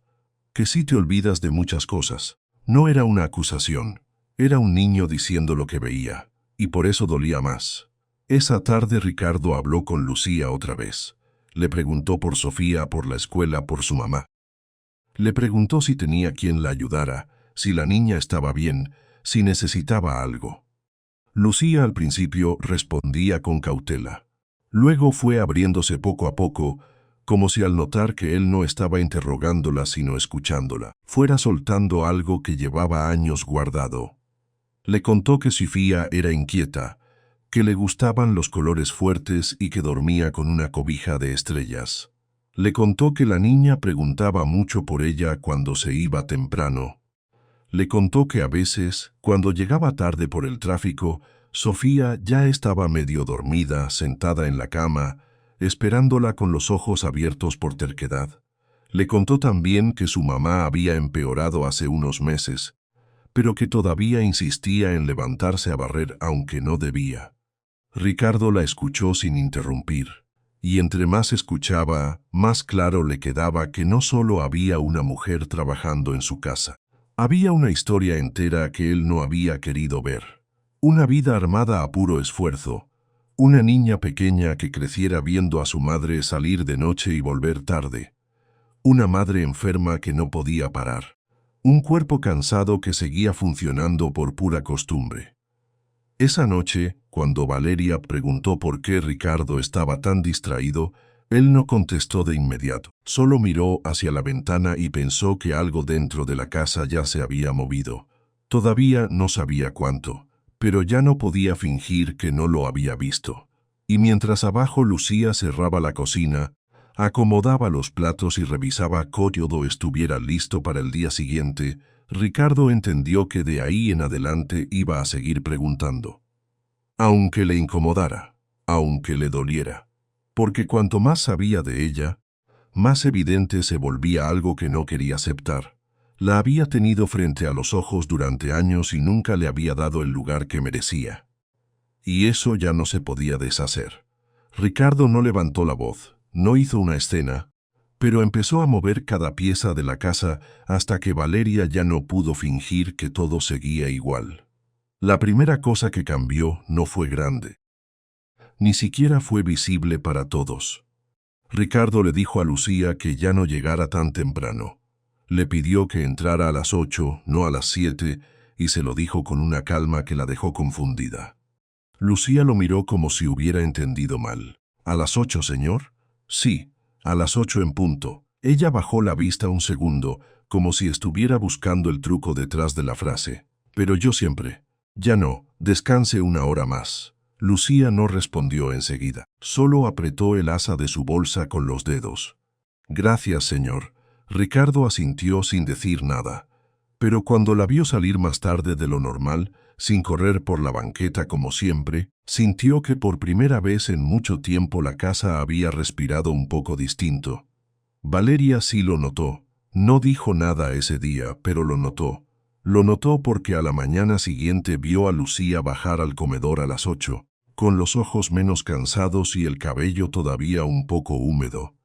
«Que sí te olvidas de muchas cosas». No era una acusación. Era un niño diciendo lo que veía, y por eso dolía más. Esa tarde Ricardo habló con Lucía otra vez. Le preguntó por Sofía, por la escuela, por su mamá. Le preguntó si tenía quien la ayudara, si la niña estaba bien, si necesitaba algo. Lucía al principio respondía con cautela. Luego fue abriéndose poco a poco, como si al notar que él no estaba interrogándola sino escuchándola, fuera soltando algo que llevaba años guardado. Le contó que Sofía era inquieta, que le gustaban los colores fuertes y que dormía con una cobija de estrellas. Le contó que la niña preguntaba mucho por ella cuando se iba temprano. Le contó que a veces, cuando llegaba tarde por el tráfico, Sofía ya estaba medio dormida, sentada en la cama, esperándola con los ojos abiertos por terquedad. Le contó también que su mamá había empeorado hace unos meses, pero que todavía insistía en levantarse a barrer aunque no debía. Ricardo la escuchó sin interrumpir, y entre más escuchaba, más claro le quedaba que no solo había una mujer trabajando en su casa. Había una historia entera que él no había querido ver. Una vida armada a puro esfuerzo. Una niña pequeña que creciera viendo a su madre salir de noche y volver tarde. Una madre enferma que no podía parar. Un cuerpo cansado que seguía funcionando por pura costumbre. Esa noche, cuando Valeria preguntó por qué Ricardo estaba tan distraído, él no contestó de inmediato. Solo miró hacia la ventana y pensó que algo dentro de la casa ya se había movido. Todavía no sabía cuánto, pero ya no podía fingir que no lo había visto. Y mientras abajo Lucía cerraba la cocina, acomodaba los platos y revisaba que todo estuviera listo para el día siguiente, Ricardo entendió que de ahí en adelante iba a seguir preguntando. Aunque le incomodara, aunque le doliera. Porque cuanto más sabía de ella, más evidente se volvía algo que no quería aceptar. La había tenido frente a los ojos durante años y nunca le había dado el lugar que merecía. Y eso ya no se podía deshacer. Ricardo no levantó la voz, no hizo una escena, pero empezó a mover cada pieza de la casa hasta que Valeria ya no pudo fingir que todo seguía igual. La primera cosa que cambió no fue grande. Ni siquiera fue visible para todos. Ricardo le dijo a Lucía que ya no llegara tan temprano. Le pidió que entrara a las 8, no a las 7, y se lo dijo con una calma que la dejó confundida. Lucía lo miró como si hubiera entendido mal. ¿A las 8, señor? Sí, a las 8 en punto. Ella bajó la vista un segundo, como si estuviera buscando el truco detrás de la frase. Pero yo siempre. Ya no, descanse una hora más. Lucía no respondió enseguida. Solo apretó el asa de su bolsa con los dedos. Gracias, señor. Ricardo asintió sin decir nada. Pero cuando la vio salir más tarde de lo normal, sin correr por la banqueta como siempre, sintió que por primera vez en mucho tiempo la casa había respirado un poco distinto. Valeria sí lo notó. No dijo nada ese día, pero lo notó. Lo notó porque a la mañana siguiente vio a Lucía bajar al comedor a las 8, con los ojos menos cansados y el cabello todavía un poco húmedo.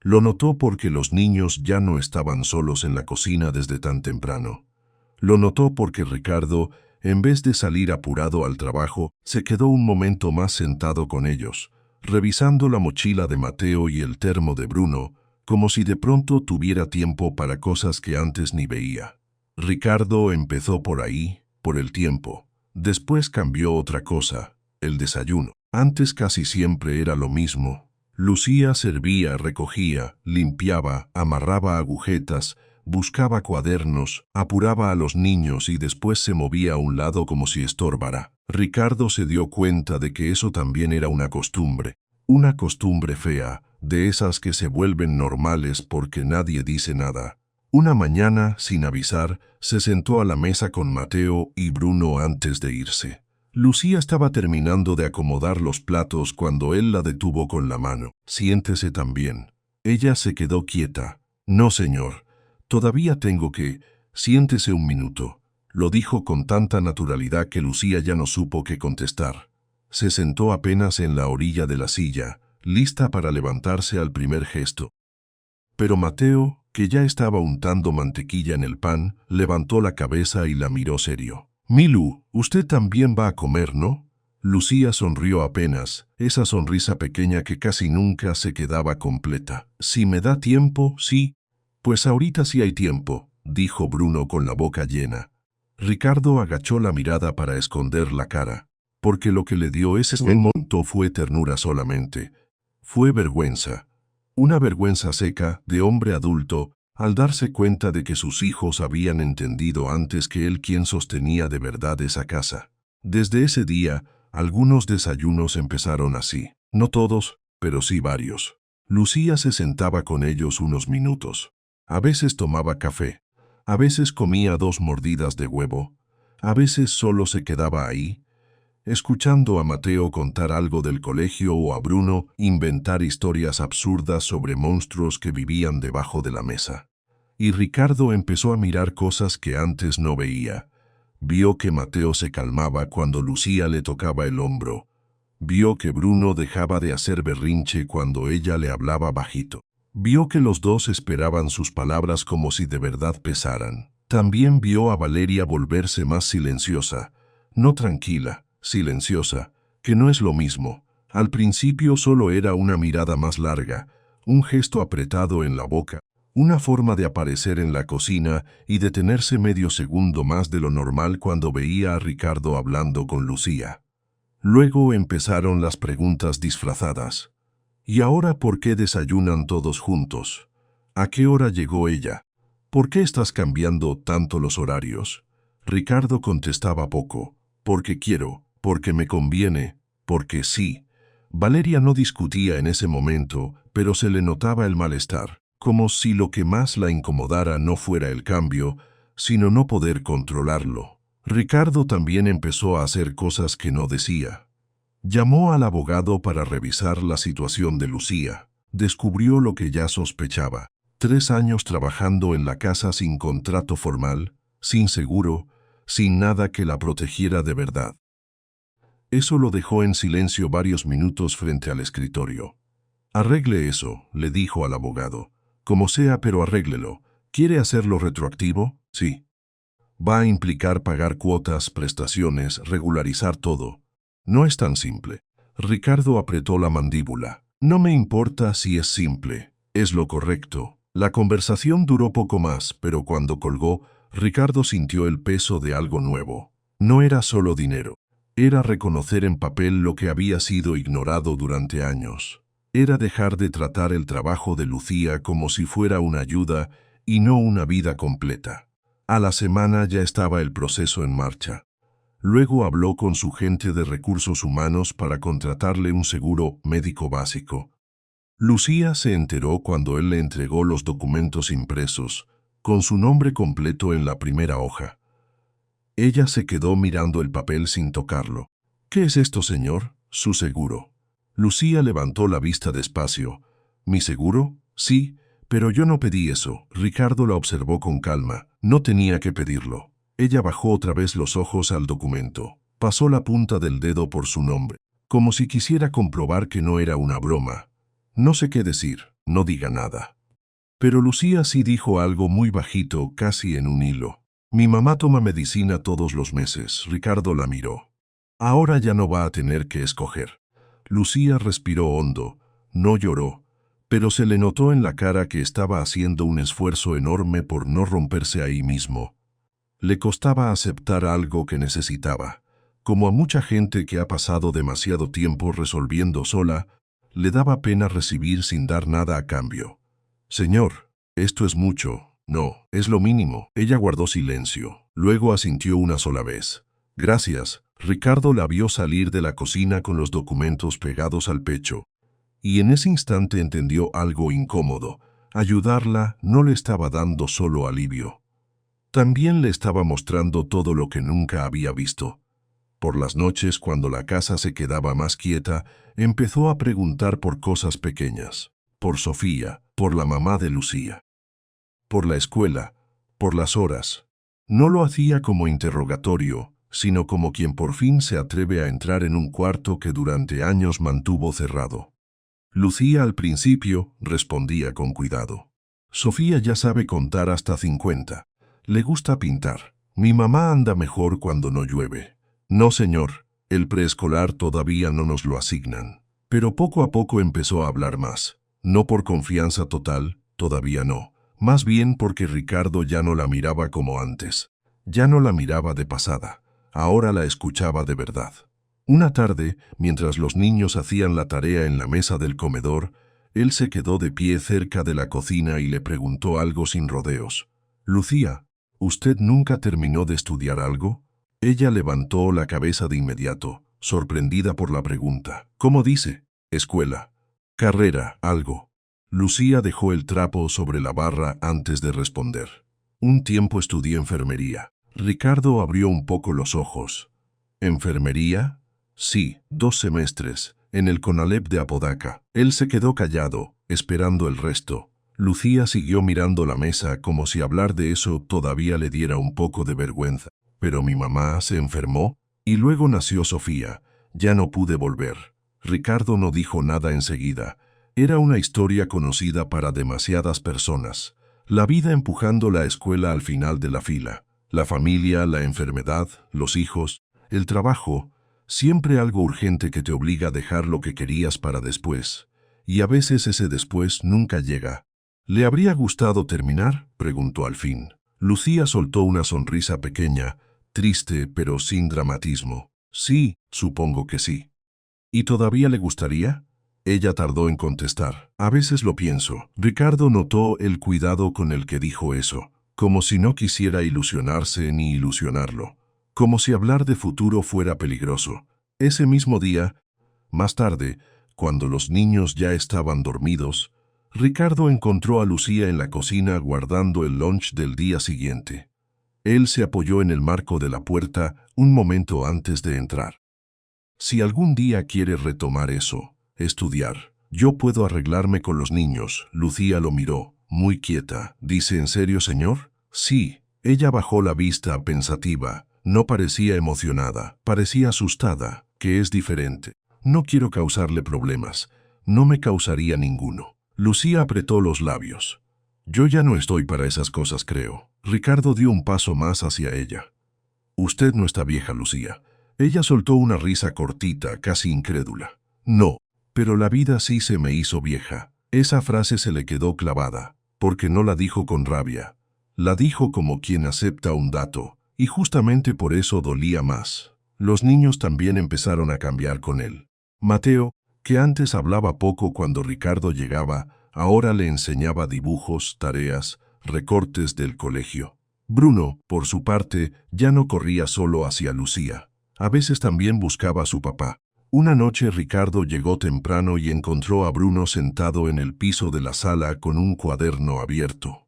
Lo notó porque los niños ya no estaban solos en la cocina desde tan temprano. Lo notó porque Ricardo, en vez de salir apurado al trabajo, se quedó un momento más sentado con ellos, revisando la mochila de Mateo y el termo de Bruno, como si de pronto tuviera tiempo para cosas que antes ni veía. Ricardo empezó por ahí, por el tiempo. Después cambió otra cosa, el desayuno. Antes casi siempre era lo mismo. Lucía servía, recogía, limpiaba, amarraba agujetas, buscaba cuadernos, apuraba a los niños y después se movía a un lado como si estorbara. Ricardo se dio cuenta de que eso también era una costumbre fea, de esas que se vuelven normales porque nadie dice nada. Una mañana, sin avisar, se sentó a la mesa con Mateo y Bruno antes de irse. Lucía estaba terminando de acomodar los platos cuando él la detuvo con la mano. «Siéntese también». Ella se quedó quieta. «No, señor. Todavía tengo que... Siéntese un minuto». Lo dijo con tanta naturalidad que Lucía ya no supo qué contestar. Se sentó apenas en la orilla de la silla, lista para levantarse al primer gesto. Pero Mateo, que ya estaba untando mantequilla en el pan, levantó la cabeza y la miró serio. «Milu, usted también va a comer, ¿no?» Lucía sonrió apenas, esa sonrisa pequeña que casi nunca se quedaba completa. «Si me da tiempo, sí». «Pues ahorita sí hay tiempo», dijo Bruno con la boca llena. Ricardo agachó la mirada para esconder la cara, porque lo que le dio ese momento fue ternura solamente. Fue vergüenza. Una vergüenza seca, de hombre adulto, al darse cuenta de que sus hijos habían entendido antes que él quién sostenía de verdad esa casa. Desde ese día, algunos desayunos empezaron así. No todos, pero sí varios. Lucía se sentaba con ellos unos minutos. A veces tomaba café. A veces comía 2 mordidas de huevo. A veces solo se quedaba ahí, escuchando a Mateo contar algo del colegio o a Bruno inventar historias absurdas sobre monstruos que vivían debajo de la mesa. Y Ricardo empezó a mirar cosas que antes no veía. Vio que Mateo se calmaba cuando Lucía le tocaba el hombro. Vio que Bruno dejaba de hacer berrinche cuando ella le hablaba bajito. Vio que los dos esperaban sus palabras como si de verdad pesaran. También vio a Valeria volverse más silenciosa, no tranquila, silenciosa, que no es lo mismo. Al principio solo era una mirada más larga, un gesto apretado en la boca, una forma de aparecer en la cocina y detenerse medio segundo más de lo normal cuando veía a Ricardo hablando con Lucía. Luego empezaron las preguntas disfrazadas. ¿Y ahora por qué desayunan todos juntos? ¿A qué hora llegó ella? ¿Por qué estás cambiando tanto los horarios? Ricardo contestaba poco. Porque quiero, porque me conviene, porque sí. Valeria no discutía en ese momento, pero se le notaba el malestar, como si lo que más la incomodara no fuera el cambio, sino no poder controlarlo. Ricardo también empezó a hacer cosas que no decía. Llamó al abogado para revisar la situación de Lucía. Descubrió lo que ya sospechaba. 3 años trabajando en la casa sin contrato formal, sin seguro, sin nada que la protegiera de verdad. Eso lo dejó en silencio varios minutos frente al escritorio. «Arregle eso», le dijo al abogado. Como sea, pero arréglelo. ¿Quiere hacerlo retroactivo? Sí. Va a implicar pagar cuotas, prestaciones, regularizar todo. No es tan simple. Ricardo apretó la mandíbula. No me importa si es simple. Es lo correcto. La conversación duró poco más, pero cuando colgó, Ricardo sintió el peso de algo nuevo. No era solo dinero. Era reconocer en papel lo que había sido ignorado durante años. Era dejar de tratar el trabajo de Lucía como si fuera una ayuda y no una vida completa. A la semana ya estaba el proceso en marcha. Luego habló con su gente de recursos humanos para contratarle un seguro médico básico. Lucía se enteró cuando él le entregó los documentos impresos, con su nombre completo en la primera hoja. Ella se quedó mirando el papel sin tocarlo. ¿Qué es esto, señor? Su seguro. Lucía levantó la vista despacio. ¿Mi seguro? Sí, pero yo no pedí eso. Ricardo la observó con calma. No tenía que pedirlo. Ella bajó otra vez los ojos al documento. Pasó la punta del dedo por su nombre, como si quisiera comprobar que no era una broma. No sé qué decir, no diga nada. Pero Lucía sí dijo algo muy bajito, casi en un hilo. Mi mamá toma medicina todos los meses. Ricardo la miró. Ahora ya no va a tener que escoger. Lucía respiró hondo. No lloró, pero se le notó en la cara que estaba haciendo un esfuerzo enorme por no romperse ahí mismo. Le costaba aceptar algo que necesitaba. Como a mucha gente que ha pasado demasiado tiempo resolviendo sola, le daba pena recibir sin dar nada a cambio. Señor, esto es mucho. No, es lo mínimo. Ella guardó silencio. Luego asintió una sola vez. Gracias. Ricardo la vio salir de la cocina con los documentos pegados al pecho. Y en ese instante entendió algo incómodo. Ayudarla no le estaba dando solo alivio. También le estaba mostrando todo lo que nunca había visto. Por las noches, cuando la casa se quedaba más quieta, empezó a preguntar por cosas pequeñas. Por Sofía, por la mamá de Lucía. Por la escuela, por las horas. No lo hacía como interrogatorio, sino como quien por fin se atreve a entrar en un cuarto que durante años mantuvo cerrado. Lucía al principio respondía con cuidado. Sofía ya sabe contar hasta 50. Le gusta pintar. Mi mamá anda mejor cuando no llueve. No, señor, el preescolar todavía no nos lo asignan. Pero poco a poco empezó a hablar más. No por confianza total, todavía no. Más bien porque Ricardo ya no la miraba como antes. Ya no la miraba de pasada. Ahora la escuchaba de verdad. Una tarde, mientras los niños hacían la tarea en la mesa del comedor, él se quedó de pie cerca de la cocina y le preguntó algo sin rodeos. Lucía, ¿usted nunca terminó de estudiar algo? Ella levantó la cabeza de inmediato, sorprendida por la pregunta. ¿Cómo dice? Escuela. Carrera, algo. Lucía dejó el trapo sobre la barra antes de responder. Un tiempo estudié enfermería. Ricardo abrió un poco los ojos. ¿Enfermería? Sí, 2 semestres, en el Conalep de Apodaca. Él se quedó callado, esperando el resto. Lucía siguió mirando la mesa como si hablar de eso todavía le diera un poco de vergüenza. Pero mi mamá se enfermó y luego nació Sofía. Ya no pude volver. Ricardo no dijo nada enseguida. Era una historia conocida para demasiadas personas. La vida empujando la escuela al final de la fila. La familia, la enfermedad, los hijos, el trabajo. Siempre algo urgente que te obliga a dejar lo que querías para después. Y a veces ese después nunca llega. ¿Le habría gustado terminar?, preguntó al fin. Lucía soltó una sonrisa pequeña, triste pero sin dramatismo. Sí, supongo que sí. ¿Y todavía le gustaría? Ella tardó en contestar. A veces lo pienso. Ricardo notó el cuidado con el que dijo eso, como si no quisiera ilusionarse ni ilusionarlo, como si hablar de futuro fuera peligroso. Ese mismo día, más tarde, cuando los niños ya estaban dormidos, Ricardo encontró a Lucía en la cocina guardando el lunch del día siguiente. Él se apoyó en el marco de la puerta un momento antes de entrar. Si algún día quiere retomar eso, estudiar, yo puedo arreglarme con los niños. Lucía lo miró, muy quieta. ¿Dice en serio, señor? Sí. Ella bajó la vista pensativa. No parecía emocionada, parecía asustada, que es diferente. No quiero causarle problemas. No me causaría ninguno. Lucía apretó los labios. Yo ya no estoy para esas cosas, creo. Ricardo dio un paso más hacia ella. Usted no está vieja, Lucía. Ella soltó una risa cortita, casi incrédula. No, pero la vida sí se me hizo vieja. Esa frase se le quedó clavada, porque no la dijo con rabia. La dijo como quien acepta un dato, y justamente por eso dolía más. Los niños también empezaron a cambiar con él. Mateo, que antes hablaba poco cuando Ricardo llegaba, ahora le enseñaba dibujos, tareas, recortes del colegio. Bruno, por su parte, ya no corría solo hacia Lucía. A veces también buscaba a su papá. Una noche Ricardo llegó temprano y encontró a Bruno sentado en el piso de la sala con un cuaderno abierto.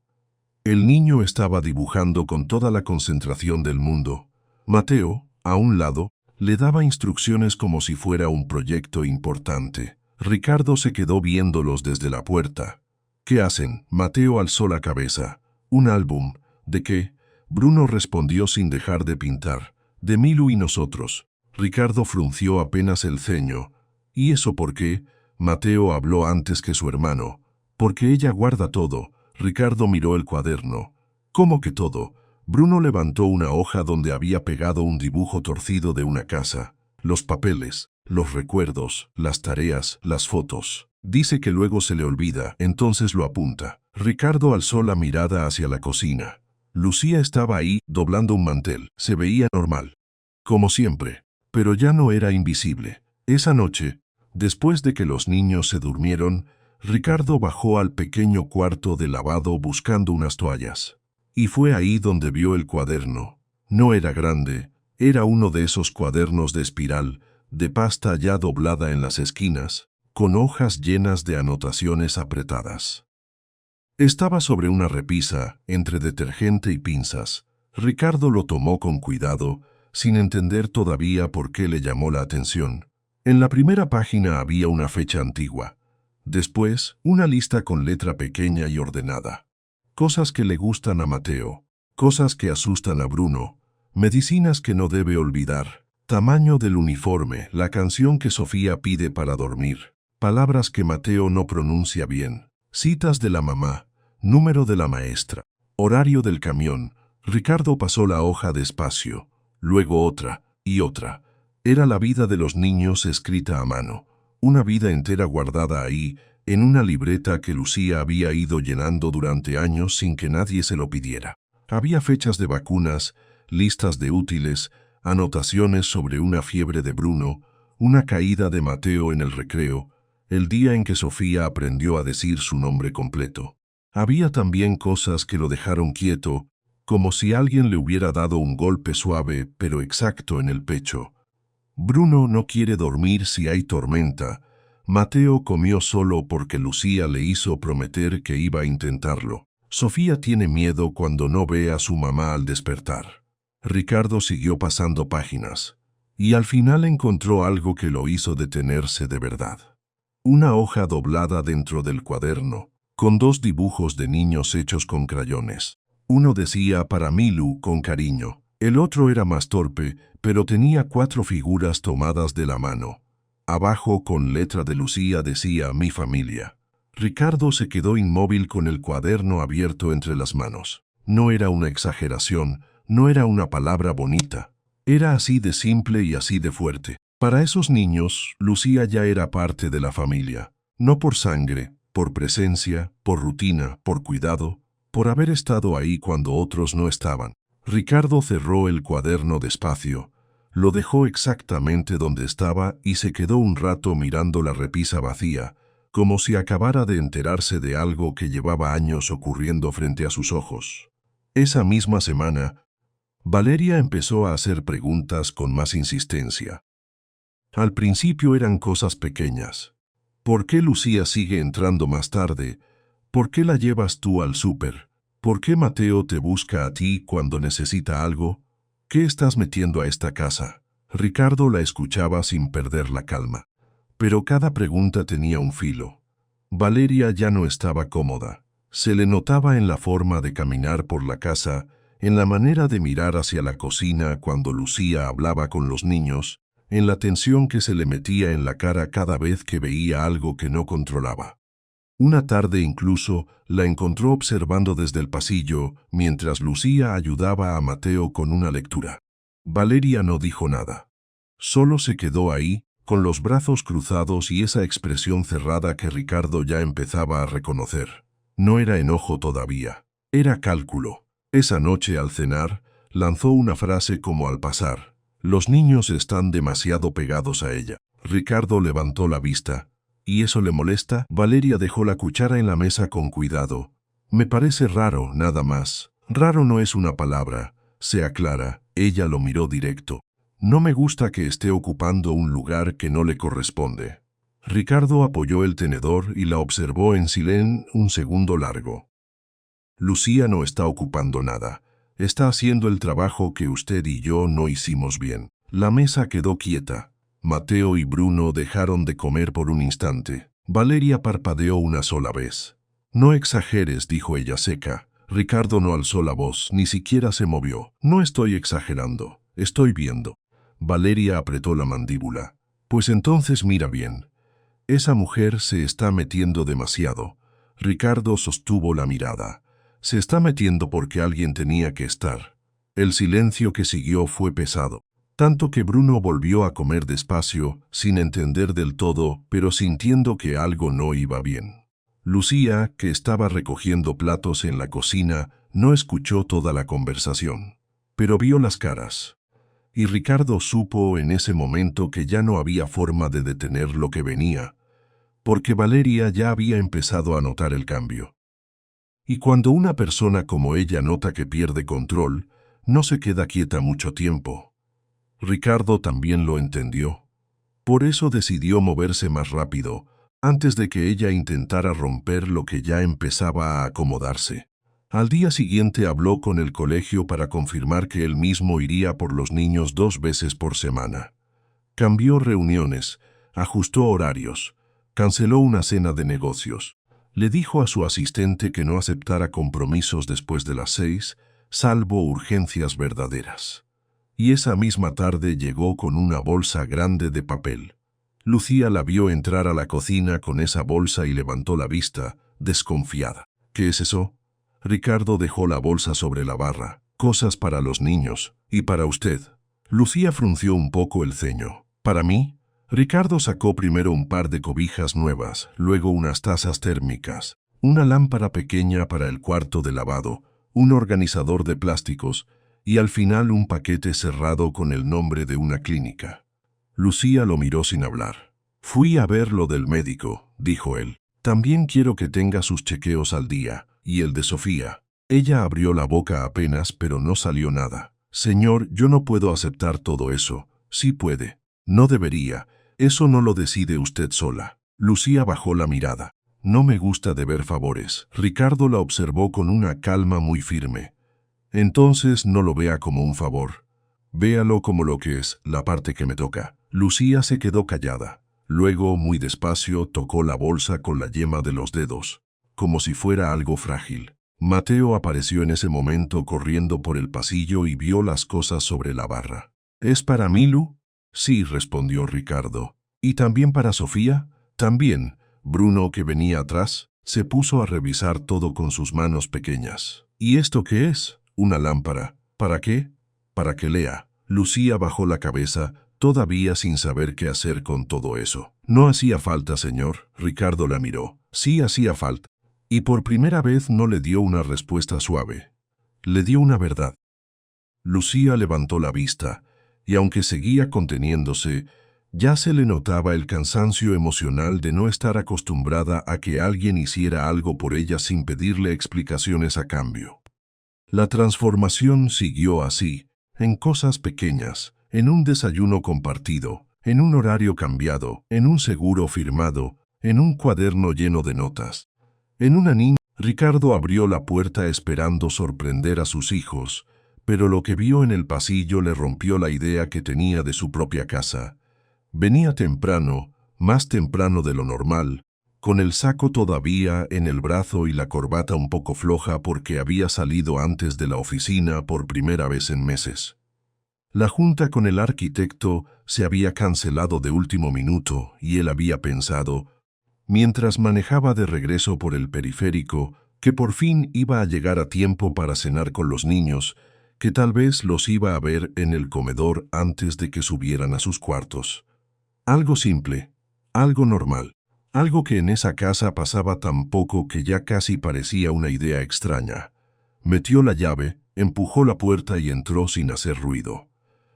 El niño estaba dibujando con toda la concentración del mundo. Mateo, a un lado, le daba instrucciones como si fuera un proyecto importante. Ricardo se quedó viéndolos desde la puerta. ¿Qué hacen? Mateo alzó la cabeza. Un álbum. ¿De qué? Bruno respondió sin dejar de pintar. De Milu y nosotros. Ricardo frunció apenas el ceño. ¿Y eso por qué? Mateo habló antes que su hermano. Porque ella guarda todo. Ricardo miró el cuaderno. ¿Cómo que todo? Bruno levantó una hoja donde había pegado un dibujo torcido de una casa. Los papeles, los recuerdos, las tareas, las fotos. Dice que luego se le olvida, entonces lo apunta. Ricardo alzó la mirada hacia la cocina. Lucía estaba ahí, doblando un mantel. Se veía normal. Como siempre. Pero ya no era invisible. Esa noche, después de que los niños se durmieron, Ricardo bajó al pequeño cuarto de lavado buscando unas toallas. Y fue ahí donde vio el cuaderno. No era grande, era uno de esos cuadernos de espiral, de pasta ya doblada en las esquinas, con hojas llenas de anotaciones apretadas. Estaba sobre una repisa, entre detergente y pinzas. Ricardo lo tomó con cuidado, sin entender todavía por qué le llamó la atención. En la primera página había una fecha antigua. Después, una lista con letra pequeña y ordenada. Cosas que le gustan a Mateo, cosas que asustan a Bruno, medicinas que no debe olvidar, tamaño del uniforme, la canción que Sofía pide para dormir, palabras que Mateo no pronuncia bien, citas de la mamá, número de la maestra, horario del camión. Ricardo pasó la hoja despacio, luego otra y otra. Era la vida de los niños escrita a mano, una vida entera guardada ahí, en una libreta que Lucía había ido llenando durante años sin que nadie se lo pidiera. Había fechas de vacunas, listas de útiles, anotaciones sobre una fiebre de Bruno, una caída de Mateo en el recreo, el día en que Sofía aprendió a decir su nombre completo. Había también cosas que lo dejaron quieto, como si alguien le hubiera dado un golpe suave pero exacto en el pecho. Bruno no quiere dormir si hay tormenta. Mateo comió solo porque Lucía le hizo prometer que iba a intentarlo. Sofía tiene miedo cuando no ve a su mamá al despertar. Ricardo siguió pasando páginas, y al final encontró algo que lo hizo detenerse de verdad. Una hoja doblada dentro del cuaderno, con dos dibujos de niños hechos con crayones. Uno decía para Milu con cariño. El otro era más torpe, pero tenía 4 figuras tomadas de la mano. Abajo, con letra de Lucía, decía mi familia. Ricardo se quedó inmóvil con el cuaderno abierto entre las manos. No era una exageración, no era una palabra bonita. Era así de simple y así de fuerte. Para esos niños, Lucía ya era parte de la familia. No por sangre, por presencia, por rutina, por cuidado, por haber estado ahí cuando otros no estaban. Ricardo cerró el cuaderno despacio, lo dejó exactamente donde estaba y se quedó un rato mirando la repisa vacía, como si acabara de enterarse de algo que llevaba años ocurriendo frente a sus ojos. Esa misma semana, Valeria empezó a hacer preguntas con más insistencia. Al principio eran cosas pequeñas. ¿Por qué Lucía sigue entrando más tarde? ¿Por qué la llevas tú al súper? ¿Por qué Mateo te busca a ti cuando necesita algo? ¿Qué estás metiendo a esta casa? Ricardo la escuchaba sin perder la calma. Pero cada pregunta tenía un filo. Valeria ya no estaba cómoda. Se le notaba en la forma de caminar por la casa, en la manera de mirar hacia la cocina cuando Lucía hablaba con los niños, en la tensión que se le metía en la cara cada vez que veía algo que no controlaba. Una tarde incluso la encontró observando desde el pasillo mientras Lucía ayudaba a Mateo con una lectura. Valeria no dijo nada. Solo se quedó ahí, con los brazos cruzados y esa expresión cerrada que Ricardo ya empezaba a reconocer. No era enojo todavía, era cálculo. Esa noche al cenar, lanzó una frase como al pasar. Los niños están demasiado pegados a ella. Ricardo levantó la vista. ¿Y eso le molesta? Valeria dejó la cuchara en la mesa con cuidado. Me parece raro, nada más. Raro no es una palabra. Se aclara. Ella lo miró directo. No me gusta que esté ocupando un lugar que no le corresponde. Ricardo apoyó el tenedor y la observó en silencio un segundo largo. Lucía no está ocupando nada. Está haciendo el trabajo que usted y yo no hicimos bien. La mesa quedó quieta. Mateo y Bruno dejaron de comer por un instante. Valeria parpadeó una sola vez. No exageres, dijo ella seca. Ricardo no alzó la voz, ni siquiera se movió. No estoy exagerando, estoy viendo. Valeria apretó la mandíbula. Pues entonces mira bien. Esa mujer se está metiendo demasiado. Ricardo sostuvo la mirada. Se está metiendo porque alguien tenía que estar. El silencio que siguió fue pesado. Tanto que Bruno volvió a comer despacio, sin entender del todo, pero sintiendo que algo no iba bien. Lucía, que estaba recogiendo platos en la cocina, no escuchó toda la conversación, pero vio las caras. Y Ricardo supo en ese momento que ya no había forma de detener lo que venía, porque Valeria ya había empezado a notar el cambio. Y cuando una persona como ella nota que pierde control, no se queda quieta mucho tiempo. Ricardo también lo entendió. Por eso decidió moverse más rápido, antes de que ella intentara romper lo que ya empezaba a acomodarse. Al día siguiente habló con el colegio para confirmar que él mismo iría por los niños 2 veces por semana. Cambió reuniones, ajustó horarios, canceló una cena de negocios. Le dijo a su asistente que no aceptara compromisos después de las 6, salvo urgencias verdaderas. Y esa misma tarde llegó con una bolsa grande de papel. Lucía la vio entrar a la cocina con esa bolsa y levantó la vista, desconfiada. ¿Qué es eso? Ricardo dejó la bolsa sobre la barra. Cosas para los niños. ¿Y para usted? Lucía frunció un poco el ceño. ¿Para mí? Ricardo sacó primero un par de cobijas nuevas, luego unas tazas térmicas, una lámpara pequeña para el cuarto de lavado, un organizador de plásticos, y al final un paquete cerrado con el nombre de una clínica. Lucía lo miró sin hablar. Fui a ver lo del médico, dijo él. También quiero que tenga sus chequeos al día, y el de Sofía. Ella abrió la boca apenas, pero no salió nada. Señor, yo no puedo aceptar todo eso. Sí puede. No debería. Eso no lo decide usted sola. Lucía bajó la mirada. No me gusta deber favores. Ricardo la observó con una calma muy firme. Entonces no lo vea como un favor. Véalo como lo que es, la parte que me toca. Lucía se quedó callada. Luego, muy despacio, tocó la bolsa con la yema de los dedos, como si fuera algo frágil. Mateo apareció en ese momento corriendo por el pasillo y vio las cosas sobre la barra. ¿Es para Milu? Sí, respondió Ricardo. ¿Y también para Sofía? También. Bruno, que venía atrás, se puso a revisar todo con sus manos pequeñas. ¿Y esto qué es? Una lámpara. ¿Para qué? Para que lea. Lucía bajó la cabeza, todavía sin saber qué hacer con todo eso. No hacía falta, señor. Ricardo la miró. Sí hacía falta. Y por primera vez no le dio una respuesta suave. Le dio una verdad. Lucía levantó la vista, y aunque seguía conteniéndose, ya se le notaba el cansancio emocional de no estar acostumbrada a que alguien hiciera algo por ella sin pedirle explicaciones a cambio. La transformación siguió así, en cosas pequeñas, en un desayuno compartido, en un horario cambiado, en un seguro firmado, en un cuaderno lleno de notas. En una niña, Ricardo abrió la puerta esperando sorprender a sus hijos, pero lo que vio en el pasillo le rompió la idea que tenía de su propia casa. Venía temprano, más temprano de lo normal, con el saco todavía en el brazo y la corbata un poco floja porque había salido antes de la oficina por primera vez en meses. La junta con el arquitecto se había cancelado de último minuto y él había pensado, Mientras manejaba de regreso por el periférico, que por fin iba a llegar a tiempo para cenar con los niños, que tal vez los iba a ver en el comedor antes de que subieran a sus cuartos. Algo simple, algo normal, algo que en esa casa pasaba tan poco que ya casi parecía una idea extraña. Metió la llave, empujó la puerta y entró sin hacer ruido.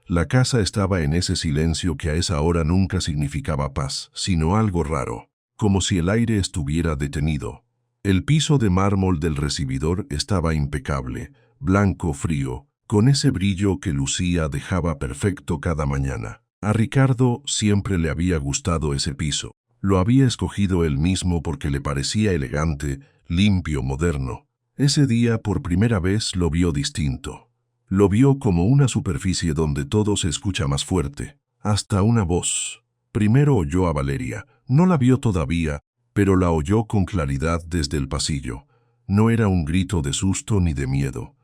La casa estaba en ese silencio que a esa hora nunca significaba paz, sino algo raro, como si el aire estuviera detenido. El piso de mármol del recibidor estaba impecable, blanco frío, con ese brillo que Lucía dejaba perfecto cada mañana. A Ricardo siempre le había gustado ese piso. Lo había escogido él mismo porque le parecía elegante, limpio, moderno. Ese día por primera vez lo vio distinto. Lo vio como una superficie donde todo se escucha más fuerte, hasta una voz. Primero oyó a Valeria. No la vio todavía, pero la oyó con claridad desde el pasillo. No era un grito de susto ni de miedo.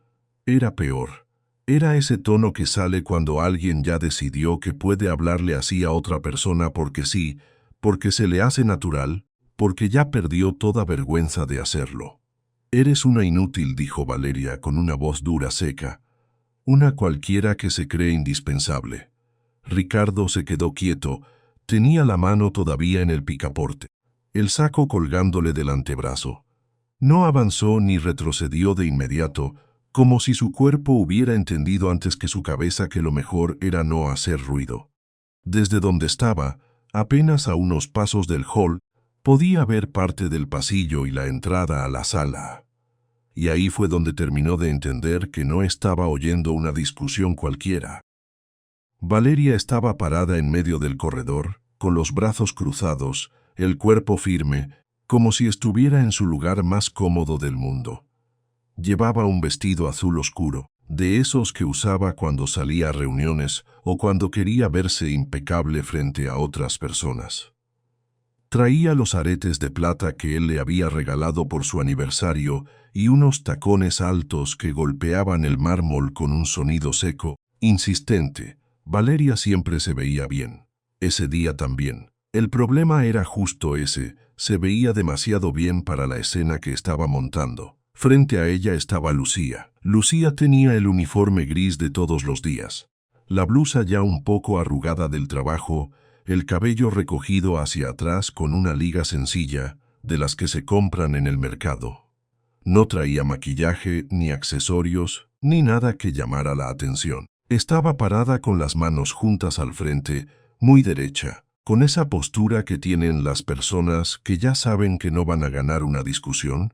Era peor. Era ese tono que sale cuando alguien ya decidió que puede hablarle así a otra persona porque sí, porque se le hace natural, porque ya perdió toda vergüenza de hacerlo. «Eres una inútil», dijo Valeria con una voz dura, seca. Una cualquiera que se cree indispensable. Ricardo se quedó quieto. Tenía la mano todavía en el picaporte, el saco colgándole del antebrazo. No avanzó ni retrocedió de inmediato, como si su cuerpo hubiera entendido antes que su cabeza que lo mejor era no hacer ruido. Desde donde estaba, apenas a unos pasos del hall, podía ver parte del pasillo y la entrada a la sala. Y ahí fue donde terminó de entender que no estaba oyendo una discusión cualquiera. Valeria estaba parada en medio del corredor, con los brazos cruzados, el cuerpo firme, como si estuviera en su lugar más cómodo del mundo. Llevaba un vestido azul oscuro, de esos que usaba cuando salía a reuniones o cuando quería verse impecable frente a otras personas. Traía los aretes de plata que él le había regalado por su aniversario y unos tacones altos que golpeaban el mármol con un sonido seco, insistente. Valeria siempre se veía bien. Ese día también. El problema era justo ese, se veía demasiado bien para la escena que estaba montando. Frente a ella estaba Lucía. Lucía tenía el uniforme gris de todos los días, la blusa ya un poco arrugada del trabajo, el cabello recogido hacia atrás con una liga sencilla, de las que se compran en el mercado. No traía maquillaje, ni accesorios, ni nada que llamara la atención. Estaba parada con las manos juntas al frente, muy derecha, con esa postura que tienen las personas que ya saben que no van a ganar una discusión,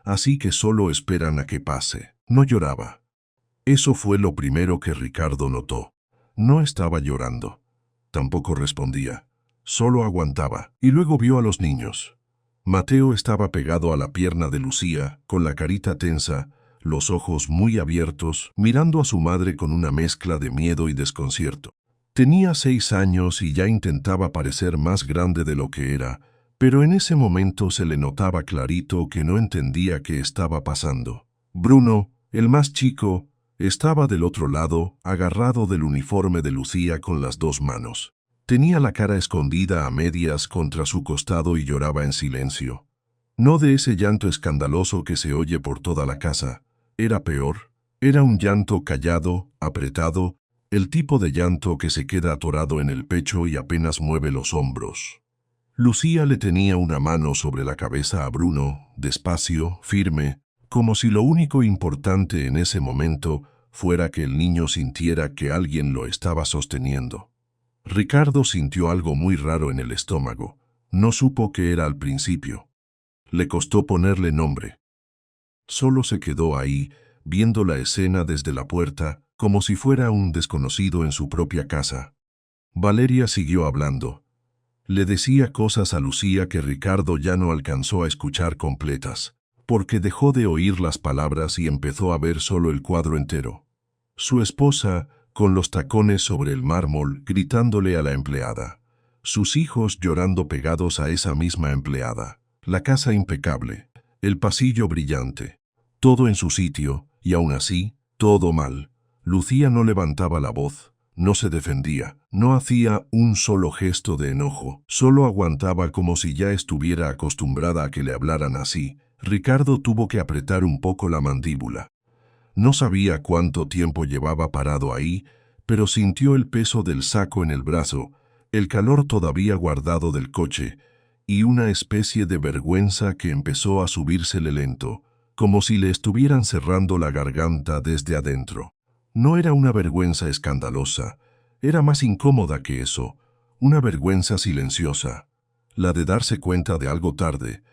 así que solo esperan a que pase. No lloraba. Eso fue lo primero que Ricardo notó. No estaba llorando. Tampoco respondía. Solo aguantaba. Y luego vio a los niños. Mateo estaba pegado a la pierna de Lucía, con la carita tensa, los ojos muy abiertos, mirando a su madre con una mezcla de miedo y desconcierto. Tenía 6 años y ya intentaba parecer más grande de lo que era, pero en ese momento se le notaba clarito que no entendía qué estaba pasando. Bruno, el más chico, estaba del otro lado, agarrado del uniforme de Lucía con las 2 manos. Tenía la cara escondida a medias contra su costado y lloraba en silencio. No de ese llanto escandaloso que se oye por toda la casa. Era peor. Era un llanto callado, apretado, el tipo de llanto que se queda atorado en el pecho y apenas mueve los hombros. Lucía le tenía una mano sobre la cabeza a Bruno, despacio, firme, como si lo único importante en ese momento fuera que el niño sintiera que alguien lo estaba sosteniendo. Ricardo sintió algo muy raro en el estómago. No supo qué era al principio. Le costó ponerle nombre. Solo se quedó ahí, viendo la escena desde la puerta, como si fuera un desconocido en su propia casa. Valeria siguió hablando. Le decía cosas a Lucía que Ricardo ya no alcanzó a escuchar completas, porque dejó de oír las palabras y empezó a ver solo el cuadro entero. Su esposa, con los tacones sobre el mármol, gritándole a la empleada. Sus hijos llorando pegados a esa misma empleada. La casa impecable. El pasillo brillante. Todo en su sitio, y aún así, todo mal. Lucía no levantaba la voz, No se defendía, no hacía un solo gesto de enojo, solo aguantaba como si ya estuviera acostumbrada a que le hablaran así. Ricardo tuvo que apretar un poco la mandíbula. No sabía cuánto tiempo llevaba parado ahí, pero sintió el peso del saco en el brazo, el calor todavía guardado del coche, y una especie de vergüenza que empezó a subírsele lento, como si le estuvieran cerrando la garganta desde adentro. No era una vergüenza escandalosa, era más incómoda que eso, una vergüenza silenciosa, la de darse cuenta de algo tarde,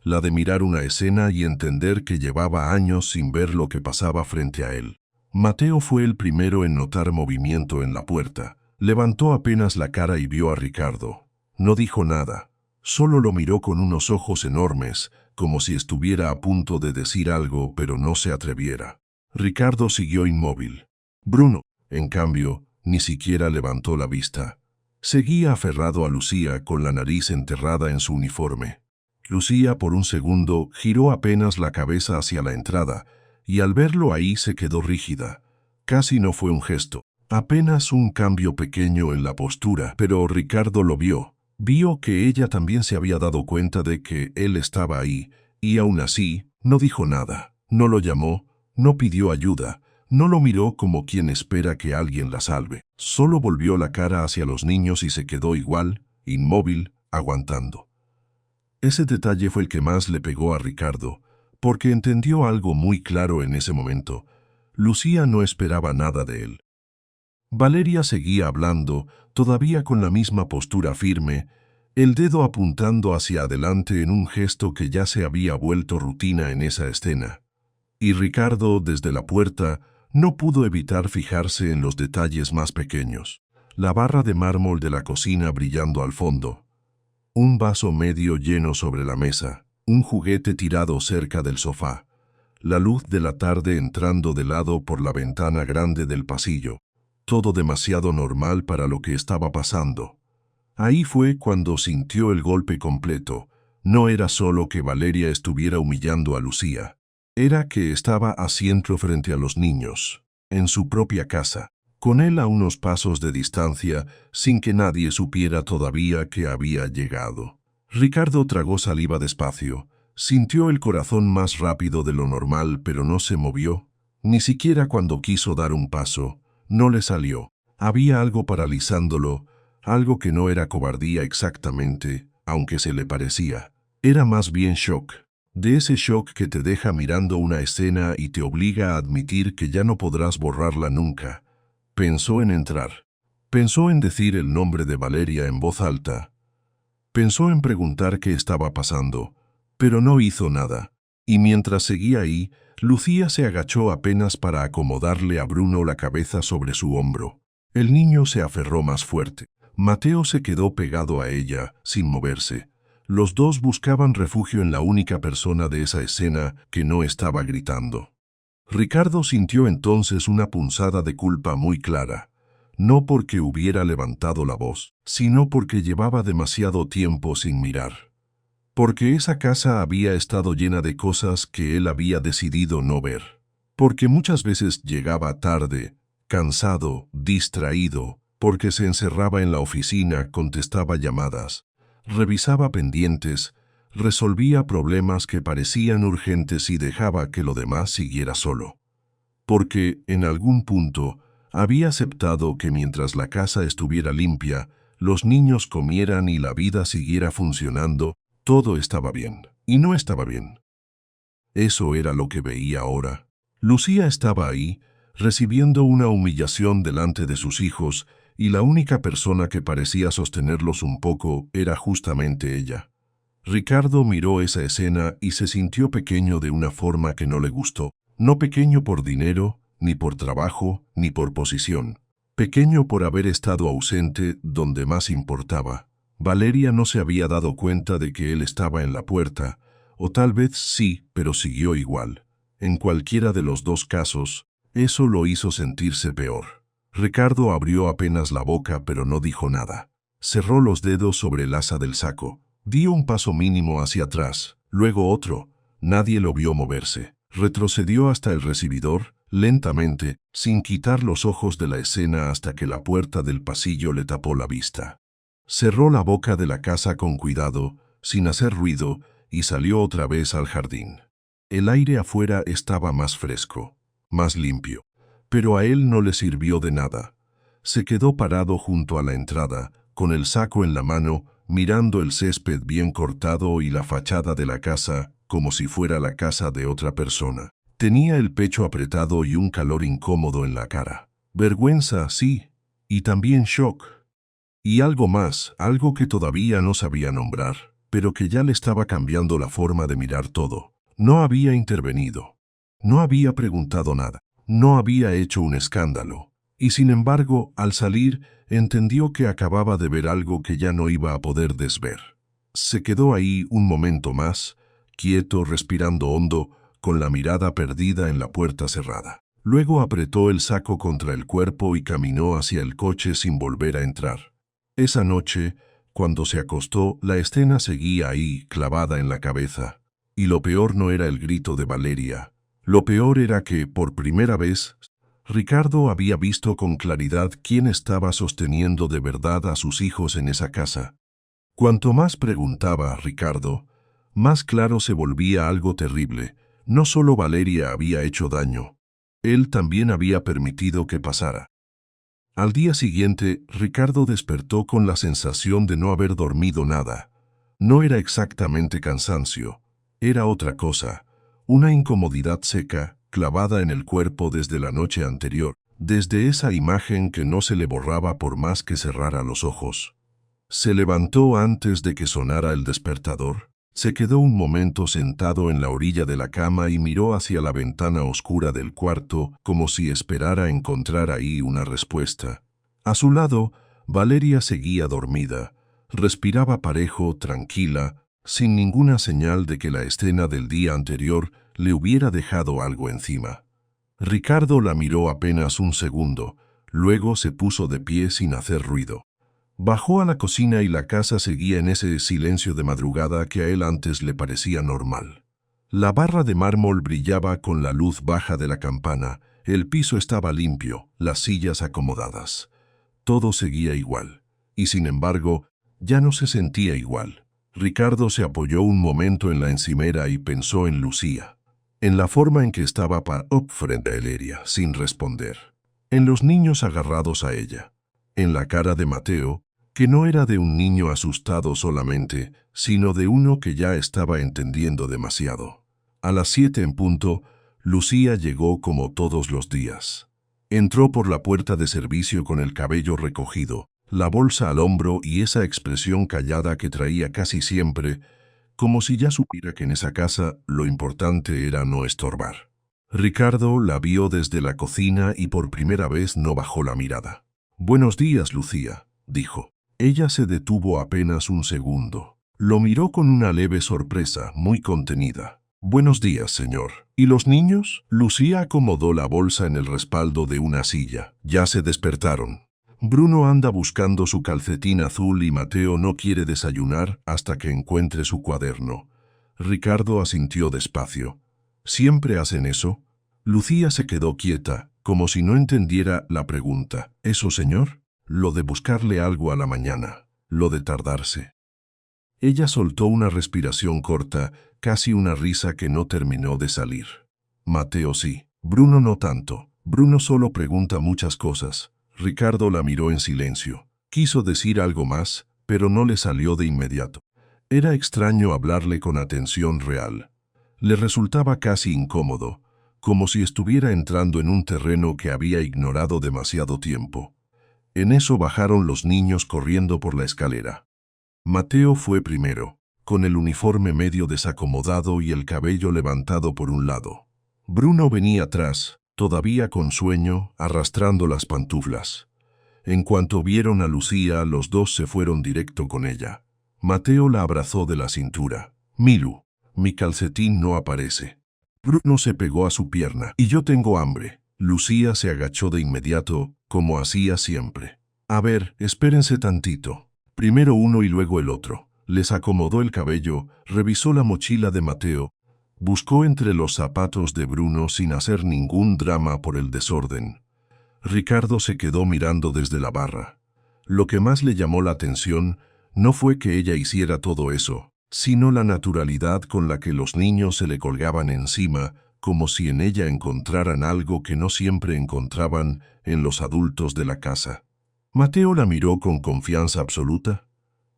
la de mirar una escena y entender que llevaba años sin ver lo que pasaba frente a él. Mateo fue el primero en notar movimiento en la puerta. Levantó apenas la cara y vio a Ricardo. No dijo nada, solo lo miró con unos ojos enormes, como si estuviera a punto de decir algo pero no se atreviera. Ricardo siguió inmóvil. Bruno, en cambio, ni siquiera levantó la vista. Seguía aferrado a Lucía con la nariz enterrada en su uniforme. Lucía por un segundo giró apenas la cabeza hacia la entrada, y al verlo ahí se quedó rígida. Casi no fue un gesto, apenas un cambio pequeño en la postura, pero Ricardo lo vio. Vio que ella también se había dado cuenta de que él estaba ahí, y aún así, no dijo nada, no lo llamó, no pidió ayuda, no lo miró como quien espera que alguien la salve. Solo volvió la cara hacia los niños y se quedó igual, inmóvil, aguantando. Ese detalle fue el que más le pegó a Ricardo, porque entendió algo muy claro en ese momento. Lucía no esperaba nada de él. Valeria seguía hablando, todavía con la misma postura firme, el dedo apuntando hacia adelante en un gesto que ya se había vuelto rutina en esa escena. Y Ricardo, desde la puerta, no pudo evitar fijarse en los detalles más pequeños. La barra de mármol de la cocina brillando al fondo, un vaso medio lleno sobre la mesa, un juguete tirado cerca del sofá, la luz de la tarde entrando de lado por la ventana grande del pasillo, todo demasiado normal para lo que estaba pasando. Ahí fue cuando sintió el golpe completo. No era solo que Valeria estuviera humillando a Lucía, era que estaba asiento frente a los niños, en su propia casa, con él a unos pasos de distancia, sin que nadie supiera todavía que había llegado. Ricardo tragó saliva despacio, sintió el corazón más rápido de lo normal, pero no se movió. Ni siquiera cuando quiso dar un paso, no le salió. Había algo paralizándolo, algo que no era cobardía exactamente, aunque se le parecía. Era más bien shock. De ese shock que te deja mirando una escena y te obliga a admitir que ya no podrás borrarla nunca. Pensó en entrar. Pensó en decir el nombre de Valeria en voz alta. Pensó en preguntar qué estaba pasando, pero no hizo nada. Y mientras seguía ahí, Lucía se agachó apenas para acomodarle a Bruno la cabeza sobre su hombro. El niño se aferró más fuerte. Mateo se quedó pegado a ella, sin moverse. Los dos buscaban refugio en la única persona de esa escena que no estaba gritando. Ricardo sintió entonces una punzada de culpa muy clara, no porque hubiera levantado la voz, sino porque llevaba demasiado tiempo sin mirar. Porque esa casa había estado llena de cosas que él había decidido no ver. Porque muchas veces llegaba tarde, cansado, distraído, porque se encerraba en la oficina, contestaba llamadas, revisaba pendientes, resolvía problemas que parecían urgentes y dejaba que lo demás siguiera solo. Porque, en algún punto, había aceptado que mientras la casa estuviera limpia, los niños comieran y la vida siguiera funcionando, todo estaba bien. Y no estaba bien. Eso era lo que veía ahora. Lucía estaba ahí, recibiendo una humillación delante de sus hijos, y la única persona que parecía sostenerlos un poco era justamente ella. Ricardo miró esa escena y se sintió pequeño de una forma que no le gustó. No pequeño por dinero, ni por trabajo, ni por posición. Pequeño por haber estado ausente donde más importaba. Valeria no se había dado cuenta de que él estaba en la puerta, o tal vez sí, pero siguió igual. En cualquiera de los dos casos, eso lo hizo sentirse peor. Ricardo abrió apenas la boca, pero no dijo nada. Cerró los dedos sobre el asa del saco. Dio un paso mínimo hacia atrás, luego otro. Nadie lo vio moverse. Retrocedió hasta el recibidor, lentamente, sin quitar los ojos de la escena hasta que la puerta del pasillo le tapó la vista. Cerró la boca de la casa con cuidado, sin hacer ruido, y salió otra vez al jardín. El aire afuera estaba más fresco, más limpio, pero a él no le sirvió de nada. Se quedó parado junto a la entrada, con el saco en la mano, mirando el césped bien cortado y la fachada de la casa, como si fuera la casa de otra persona. Tenía el pecho apretado y un calor incómodo en la cara. Vergüenza, sí, y también shock. Y algo más, algo que todavía no sabía nombrar, pero que ya le estaba cambiando la forma de mirar todo. No había intervenido. No había preguntado nada. No había hecho un escándalo. Y sin embargo, al salir, entendió que acababa de ver algo que ya no iba a poder desver. Se quedó ahí un momento más, quieto, respirando hondo, con la mirada perdida en la puerta cerrada. Luego apretó el saco contra el cuerpo y caminó hacia el coche sin volver a entrar. Esa noche, cuando se acostó, la escena seguía ahí, clavada en la cabeza. Y lo peor no era el grito de Valeria. Lo peor era que, por primera vez, Ricardo había visto con claridad quién estaba sosteniendo de verdad a sus hijos en esa casa. Cuanto más preguntaba Ricardo, más claro se volvía algo terrible. No solo Valeria había hecho daño, él también había permitido que pasara. Al día siguiente, Ricardo despertó con la sensación de no haber dormido nada. No era exactamente cansancio, era otra cosa, una incomodidad seca, clavada en el cuerpo desde la noche anterior, desde esa imagen que no se le borraba por más que cerrara los ojos. Se levantó antes de que sonara el despertador. Se quedó un momento sentado en la orilla de la cama y miró hacia la ventana oscura del cuarto como si esperara encontrar ahí una respuesta. A su lado, Valeria seguía dormida. Respiraba parejo, tranquila, sin ninguna señal de que la escena del día anterior le hubiera dejado algo encima. Ricardo la miró apenas un segundo, luego se puso de pie sin hacer ruido. Bajó a la cocina y la casa seguía en ese silencio de madrugada que a él antes le parecía normal. La barra de mármol brillaba con la luz baja de la campana, el piso estaba limpio, las sillas acomodadas. Todo seguía igual, y sin embargo, ya no se sentía igual. Ricardo se apoyó un momento en la encimera y pensó en Lucía, en la forma en que estaba parada frente a Valeria, sin responder, en los niños agarrados a ella, en la cara de Mateo, que no era de un niño asustado solamente, sino de uno que ya estaba entendiendo demasiado. A las 7 en punto, Lucía llegó como todos los días. Entró por la puerta de servicio con el cabello recogido, la bolsa al hombro y esa expresión callada que traía casi siempre, como si ya supiera que en esa casa lo importante era no estorbar. Ricardo la vio desde la cocina y por primera vez no bajó la mirada. «Buenos días, Lucía», dijo. Ella se detuvo apenas un segundo. Lo miró con una leve sorpresa, muy contenida. «Buenos días, señor». «¿Y los niños?» Lucía acomodó la bolsa en el respaldo de una silla. «Ya se despertaron. Bruno anda buscando su calcetín azul y Mateo no quiere desayunar hasta que encuentre su cuaderno». Ricardo asintió despacio. «¿Siempre hacen eso?» Lucía se quedó quieta, como si no entendiera la pregunta. «¿Eso, señor?» Lo de buscarle algo a la mañana, lo de tardarse. Ella soltó una respiración corta, casi una risa que no terminó de salir. Mateo sí, Bruno no tanto. Bruno solo pregunta muchas cosas. Ricardo la miró en silencio. Quiso decir algo más, pero no le salió de inmediato. Era extraño hablarle con atención real. Le resultaba casi incómodo, como si estuviera entrando en un terreno que había ignorado demasiado tiempo. En eso bajaron los niños corriendo por la escalera. Mateo fue primero, con el uniforme medio desacomodado y el cabello levantado por un lado. Bruno venía atrás, todavía con sueño, arrastrando las pantuflas. En cuanto vieron a Lucía, los dos se fueron directo con ella. Mateo la abrazó de la cintura. «Milu, mi calcetín no aparece». Bruno se pegó a su pierna. «Y yo tengo hambre». Lucía se agachó de inmediato, como hacía siempre. «A ver, espérense tantito. Primero uno y luego el otro». Les acomodó el cabello, revisó la mochila de Mateo. Buscó entre los zapatos de Bruno sin hacer ningún drama por el desorden. Ricardo se quedó mirando desde la barra. Lo que más le llamó la atención no fue que ella hiciera todo eso, sino la naturalidad con la que los niños se le colgaban encima, como si en ella encontraran algo que no siempre encontraban en los adultos de la casa. Mateo la miró con confianza absoluta.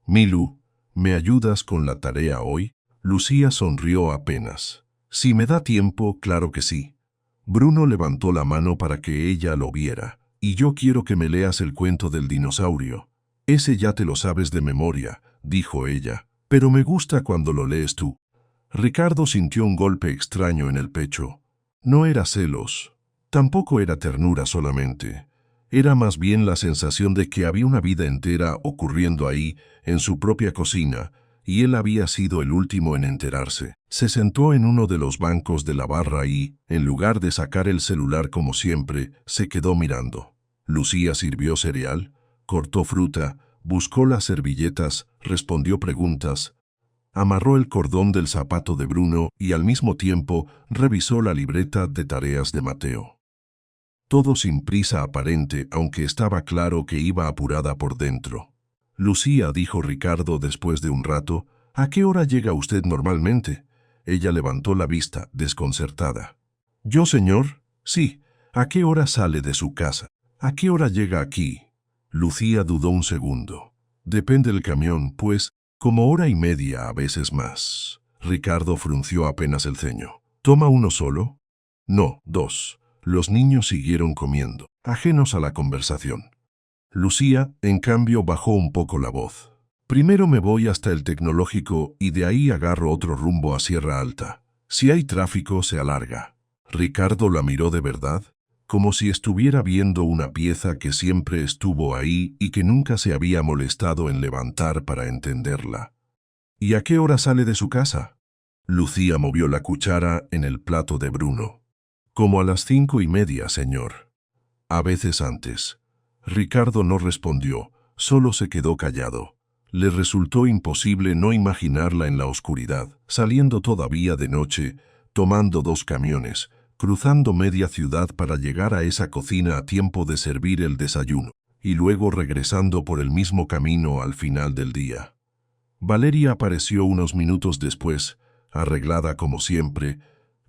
«Milu, ¿me ayudas con la tarea hoy?» Lucía sonrió apenas. «Si me da tiempo, claro que sí». Bruno levantó la mano para que ella lo viera. «Y yo quiero que me leas el cuento del dinosaurio». «Ese ya te lo sabes de memoria», dijo ella, «pero me gusta cuando lo lees tú». Ricardo sintió un golpe extraño en el pecho. No era celos, tampoco era ternura solamente. Era más bien la sensación de que había una vida entera ocurriendo ahí, en su propia cocina, y él había sido el último en enterarse. Se sentó en uno de los bancos de la barra y, en lugar de sacar el celular como siempre, se quedó mirando. Lucía sirvió cereal, cortó fruta, buscó las servilletas, respondió preguntas, amarró el cordón del zapato de Bruno y al mismo tiempo revisó la libreta de tareas de Mateo. Todo sin prisa aparente, aunque estaba claro que iba apurada por dentro. «Lucía», dijo Ricardo después de un rato, «¿a qué hora llega usted normalmente?» Ella levantó la vista, desconcertada. «¿Yo, señor?» «Sí. ¿A qué hora sale de su casa? ¿A qué hora llega aquí?» Lucía dudó un segundo. «Depende del camión, pues, como hora y media, a veces más». Ricardo frunció apenas el ceño. «¿Toma uno solo?» «No, dos». Los niños siguieron comiendo, ajenos a la conversación. Lucía, en cambio, bajó un poco la voz. «Primero me voy hasta el tecnológico y de ahí agarro otro rumbo a Sierra Alta. Si hay tráfico, se alarga». Ricardo la miró de verdad, como si estuviera viendo una pieza que siempre estuvo ahí y que nunca se había molestado en levantar para entenderla. «¿Y a qué hora sale de su casa?» Lucía movió la cuchara en el plato de Bruno. «Como a las 5:30, señor». «A veces antes». Ricardo no respondió, solo se quedó callado. Le resultó imposible no imaginarla en la oscuridad, saliendo todavía de noche, tomando 2 camiones, cruzando media ciudad para llegar a esa cocina a tiempo de servir el desayuno, y luego regresando por el mismo camino al final del día. Valeria apareció unos minutos después, arreglada como siempre,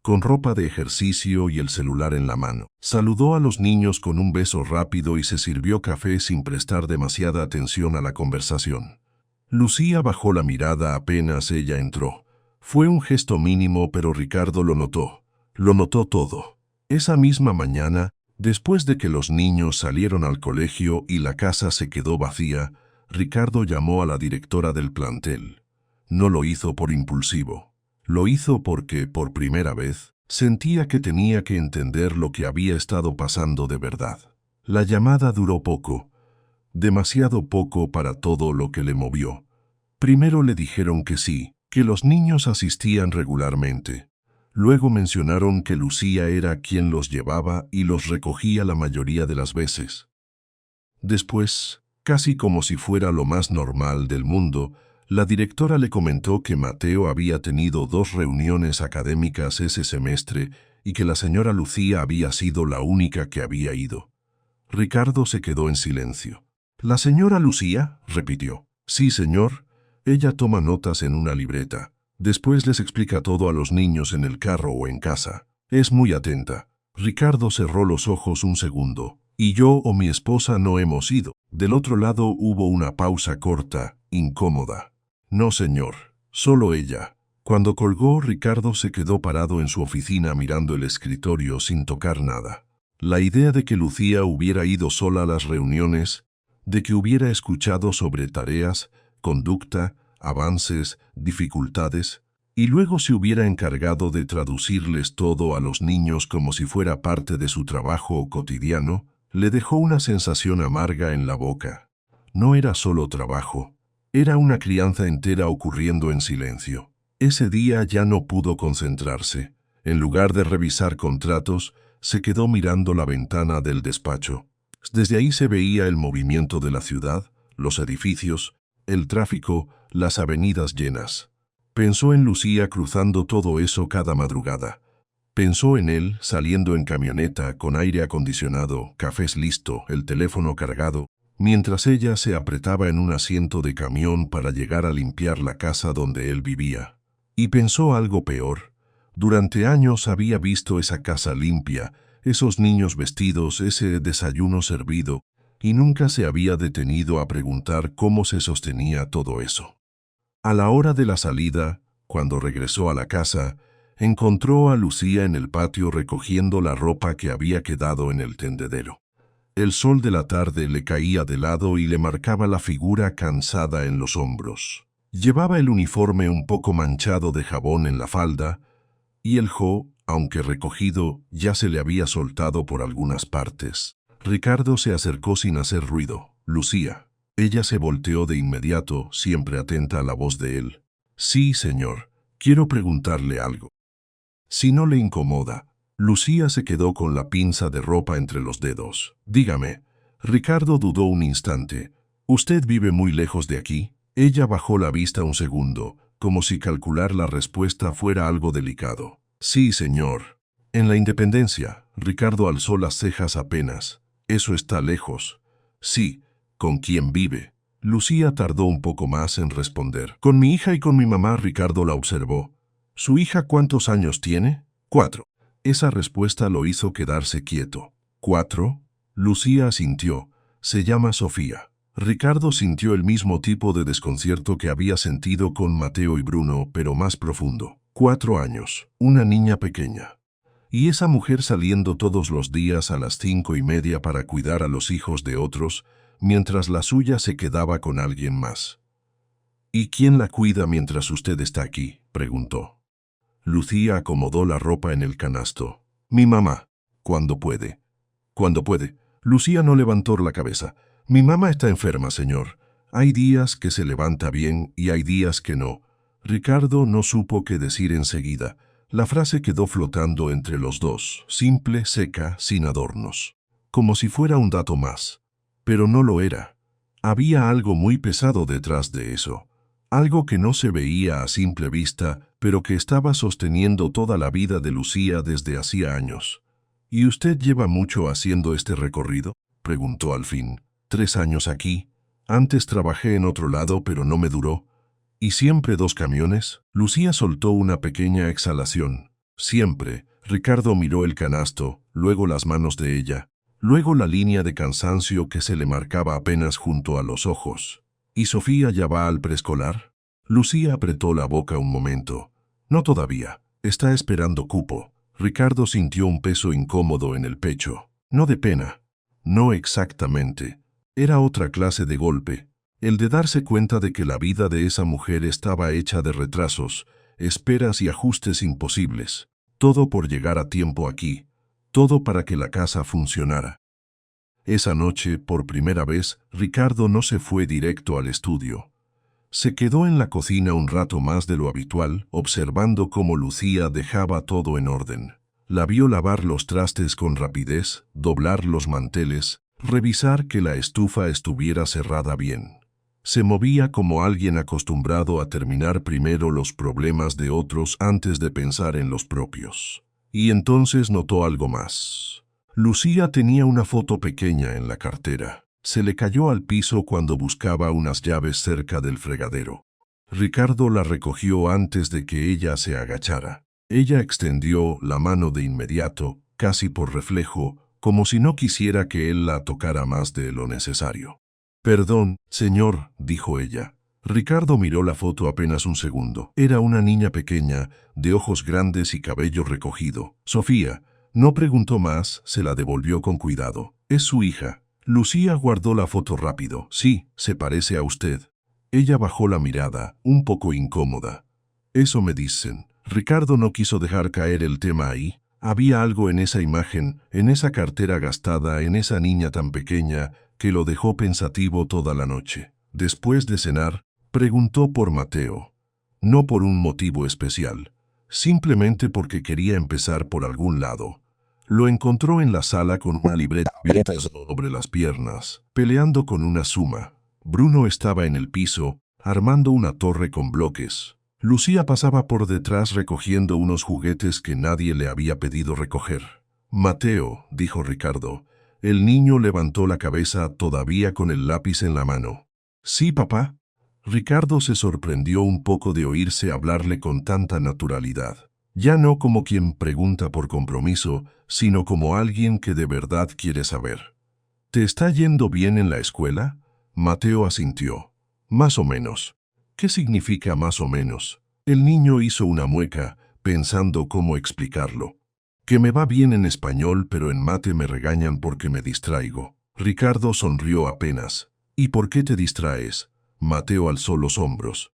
con ropa de ejercicio y el celular en la mano. Saludó a los niños con un beso rápido y se sirvió café sin prestar demasiada atención a la conversación. Lucía bajó la mirada apenas ella entró. Fue un gesto mínimo, pero Ricardo lo notó todo. Esa misma mañana, después de que los niños salieron al colegio y la casa se quedó vacía, Ricardo llamó a la directora del plantel. No lo hizo por impulsivo. Lo hizo porque, por primera vez, sentía que tenía que entender lo que había estado pasando de verdad. La llamada duró poco, demasiado poco para todo lo que le movió. Primero le dijeron que sí, que los niños asistían regularmente. Luego mencionaron que Lucía era quien los llevaba y los recogía la mayoría de las veces. Después, casi como si fuera lo más normal del mundo, la directora le comentó que Mateo había tenido 2 reuniones académicas ese semestre y que la señora Lucía había sido la única que había ido. Ricardo se quedó en silencio. «¿La señora Lucía?», repitió. «Sí, señor. Ella toma notas en una libreta. Después les explica todo a los niños en el carro o en casa. Es muy atenta». Ricardo cerró los ojos un segundo. «Y yo o mi esposa no hemos ido». Del otro lado hubo una pausa corta, incómoda. «No, señor, solo ella». Cuando colgó, Ricardo se quedó parado en su oficina mirando el escritorio sin tocar nada. La idea de que Lucía hubiera ido sola a las reuniones, de que hubiera escuchado sobre tareas, conducta, avances, dificultades, y luego se hubiera encargado de traducirles todo a los niños como si fuera parte de su trabajo cotidiano, le dejó una sensación amarga en la boca. No era solo trabajo. Era una crianza entera ocurriendo en silencio. Ese día ya no pudo concentrarse. En lugar de revisar contratos, se quedó mirando la ventana del despacho. Desde ahí se veía el movimiento de la ciudad, los edificios, el tráfico, las avenidas llenas. Pensó en Lucía cruzando todo eso cada madrugada. Pensó en él saliendo en camioneta con aire acondicionado, cafés listo, el teléfono cargado, mientras ella se apretaba en un asiento de camión para llegar a limpiar la casa donde él vivía. Y pensó algo peor. Durante años había visto esa casa limpia, esos niños vestidos, ese desayuno servido, y nunca se había detenido a preguntar cómo se sostenía todo eso. A la hora de la salida, cuando regresó a la casa, encontró a Lucía en el patio recogiendo la ropa que había quedado en el tendedero. El sol de la tarde le caía de lado y le marcaba la figura cansada en los hombros. Llevaba el uniforme un poco manchado de jabón en la falda, y el jo, aunque recogido, ya se le había soltado por algunas partes. Ricardo se acercó sin hacer ruido. Lucía. Ella se volteó de inmediato, siempre atenta a la voz de él. Sí, señor. Quiero preguntarle algo. Si no le incomoda. Lucía se quedó con la pinza de ropa entre los dedos. Dígame. Ricardo dudó un instante. ¿Usted vive muy lejos de aquí? Ella bajó la vista un segundo, como si calcular la respuesta fuera algo delicado. Sí, señor. En la Independencia. Ricardo alzó las cejas apenas. Eso está lejos. Sí. ¿Con quién vive? Lucía tardó un poco más en responder. Con mi hija y con mi mamá. Ricardo la observó. ¿Su hija cuántos años tiene? 4. Esa respuesta lo hizo quedarse quieto. 4. Lucía asintió. Se llama Sofía. Ricardo sintió el mismo tipo de desconcierto que había sentido con Mateo y Bruno, pero más profundo. 4 años. Una niña pequeña. Y esa mujer saliendo todos los días a las 5:30 para cuidar a los hijos de otros, mientras la suya se quedaba con alguien más. ¿Y quién la cuida mientras usted está aquí?, preguntó. Lucía acomodó la ropa en el canasto. Mi mamá. Cuando puede. Cuando puede. Lucía no levantó la cabeza. Mi mamá está enferma, señor. Hay días que se levanta bien y hay días que no. Ricardo no supo qué decir enseguida. La frase quedó flotando entre los dos, simple, seca, sin adornos. Como si fuera un dato más. Pero no lo era. Había algo muy pesado detrás de eso. Algo que no se veía a simple vista, pero que estaba sosteniendo toda la vida de Lucía desde hacía años. ¿Y usted lleva mucho haciendo este recorrido?, preguntó al fin. 3 años aquí. Antes trabajé en otro lado, pero no me duró. ¿Y siempre 2 camiones? Lucía soltó una pequeña exhalación. Siempre. Ricardo miró el canasto, luego las manos de ella, luego la línea de cansancio que se le marcaba apenas junto a los ojos. ¿Y Sofía ya va al preescolar? Lucía apretó la boca un momento. No todavía. Está esperando cupo. Ricardo sintió un peso incómodo en el pecho. No de pena. No exactamente. Era otra clase de golpe. El de darse cuenta de que la vida de esa mujer estaba hecha de retrasos, esperas y ajustes imposibles. Todo por llegar a tiempo aquí. Todo para que la casa funcionara. Esa noche, por primera vez, Ricardo no se fue directo al estudio. Se quedó en la cocina un rato más de lo habitual, observando cómo Lucía dejaba todo en orden. La vio lavar los trastes con rapidez, doblar los manteles, revisar que la estufa estuviera cerrada bien. Se movía como alguien acostumbrado a terminar primero los problemas de otros antes de pensar en los propios. Y entonces notó algo más. Lucía tenía una foto pequeña en la cartera. Se le cayó al piso cuando buscaba unas llaves cerca del fregadero. Ricardo la recogió antes de que ella se agachara. Ella extendió la mano de inmediato, casi por reflejo, como si no quisiera que él la tocara más de lo necesario. Perdón, señor, dijo ella. Ricardo miró la foto apenas un segundo. Era una niña pequeña, de ojos grandes y cabello recogido. Sofía. No preguntó más, se la devolvió con cuidado. Es su hija. Lucía guardó la foto rápido. Sí, se parece a usted. Ella bajó la mirada, un poco incómoda. Eso me dicen. Ricardo no quiso dejar caer el tema ahí. Había algo en esa imagen, en esa cartera gastada, en esa niña tan pequeña, que lo dejó pensativo toda la noche. Después de cenar, preguntó por Mateo. No por un motivo especial, simplemente porque quería empezar por algún lado. Lo encontró en la sala con una libreta sobre las piernas, peleando con una suma. Bruno estaba en el piso, armando una torre con bloques. Lucía pasaba por detrás recogiendo unos juguetes que nadie le había pedido recoger. «Mateo», dijo Ricardo. El niño levantó la cabeza todavía con el lápiz en la mano. «Sí, papá». Ricardo se sorprendió un poco de oírse hablarle con tanta naturalidad. Ya no como quien pregunta por compromiso, sino como alguien que de verdad quiere saber. «¿Te está yendo bien en la escuela?» Mateo asintió. «Más o menos». «¿Qué significa más o menos?» El niño hizo una mueca, pensando cómo explicarlo. «Que me va bien en español, pero en mate me regañan porque me distraigo». Ricardo sonrió apenas. «¿Y por qué te distraes?» Mateo alzó los hombros.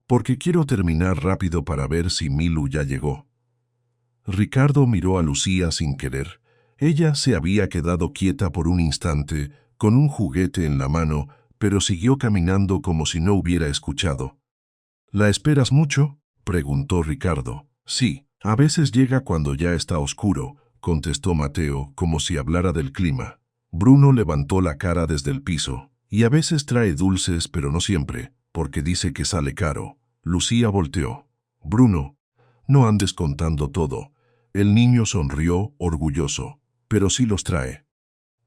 «Porque quiero terminar rápido para ver si Milu ya llegó». Ricardo miró a Lucía sin querer. Ella se había quedado quieta por un instante, con un juguete en la mano, pero siguió caminando como si no hubiera escuchado. «¿La esperas mucho?», preguntó Ricardo. «Sí, a veces llega cuando ya está oscuro», contestó Mateo, como si hablara del clima. Bruno levantó la cara desde el piso. «Y a veces trae dulces, pero no siempre, porque dice que sale caro». Lucía volteó. «Bruno, no andes contando todo». El niño sonrió, orgulloso. «Pero sí los trae».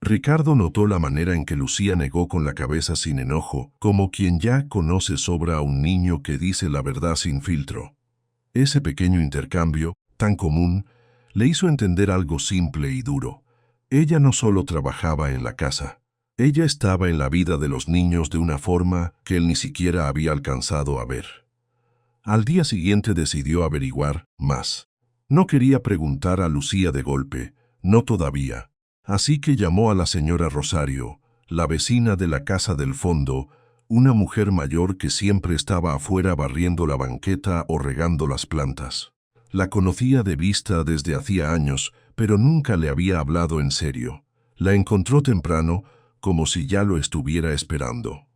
Ricardo notó la manera en que Lucía negó con la cabeza sin enojo, como quien ya conoce sobra a un niño que dice la verdad sin filtro. Ese pequeño intercambio, tan común, le hizo entender algo simple y duro. Ella no solo trabajaba en la casa. Ella estaba en la vida de los niños de una forma que él ni siquiera había alcanzado a ver. Al día siguiente decidió averiguar más. No quería preguntar a Lucía de golpe, no todavía. Así que llamó a la señora Rosario, la vecina de la casa del fondo, una mujer mayor que siempre estaba afuera barriendo la banqueta o regando las plantas. La conocía de vista desde hacía años, pero nunca le había hablado en serio. La encontró temprano, como si ya lo estuviera esperando.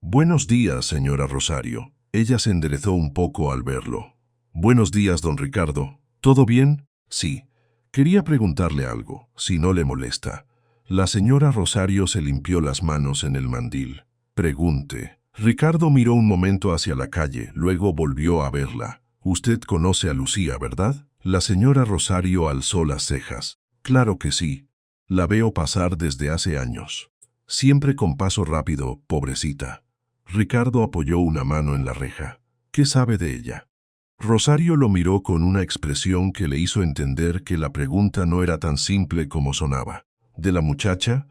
«Buenos días, señora Rosario». Ella se enderezó un poco al verlo. «Buenos días, don Ricardo. ¿Todo bien?» «Sí. Quería preguntarle algo, si no le molesta». La señora Rosario se limpió las manos en el mandil. «Pregunte». Ricardo miró un momento hacia la calle, luego volvió a verla. «Usted conoce a Lucía, ¿verdad?» La señora Rosario alzó las cejas. «Claro que sí. La veo pasar desde hace años. Siempre con paso rápido, pobrecita». Ricardo apoyó una mano en la reja. «¿Qué sabe de ella?» Rosario lo miró con una expresión que le hizo entender que la pregunta no era tan simple como sonaba. «¿De la muchacha?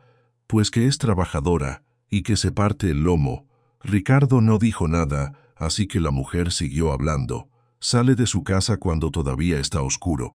Pues que es trabajadora y que se parte el lomo». Ricardo no dijo nada, así que la mujer siguió hablando. «Sale de su casa cuando todavía está oscuro.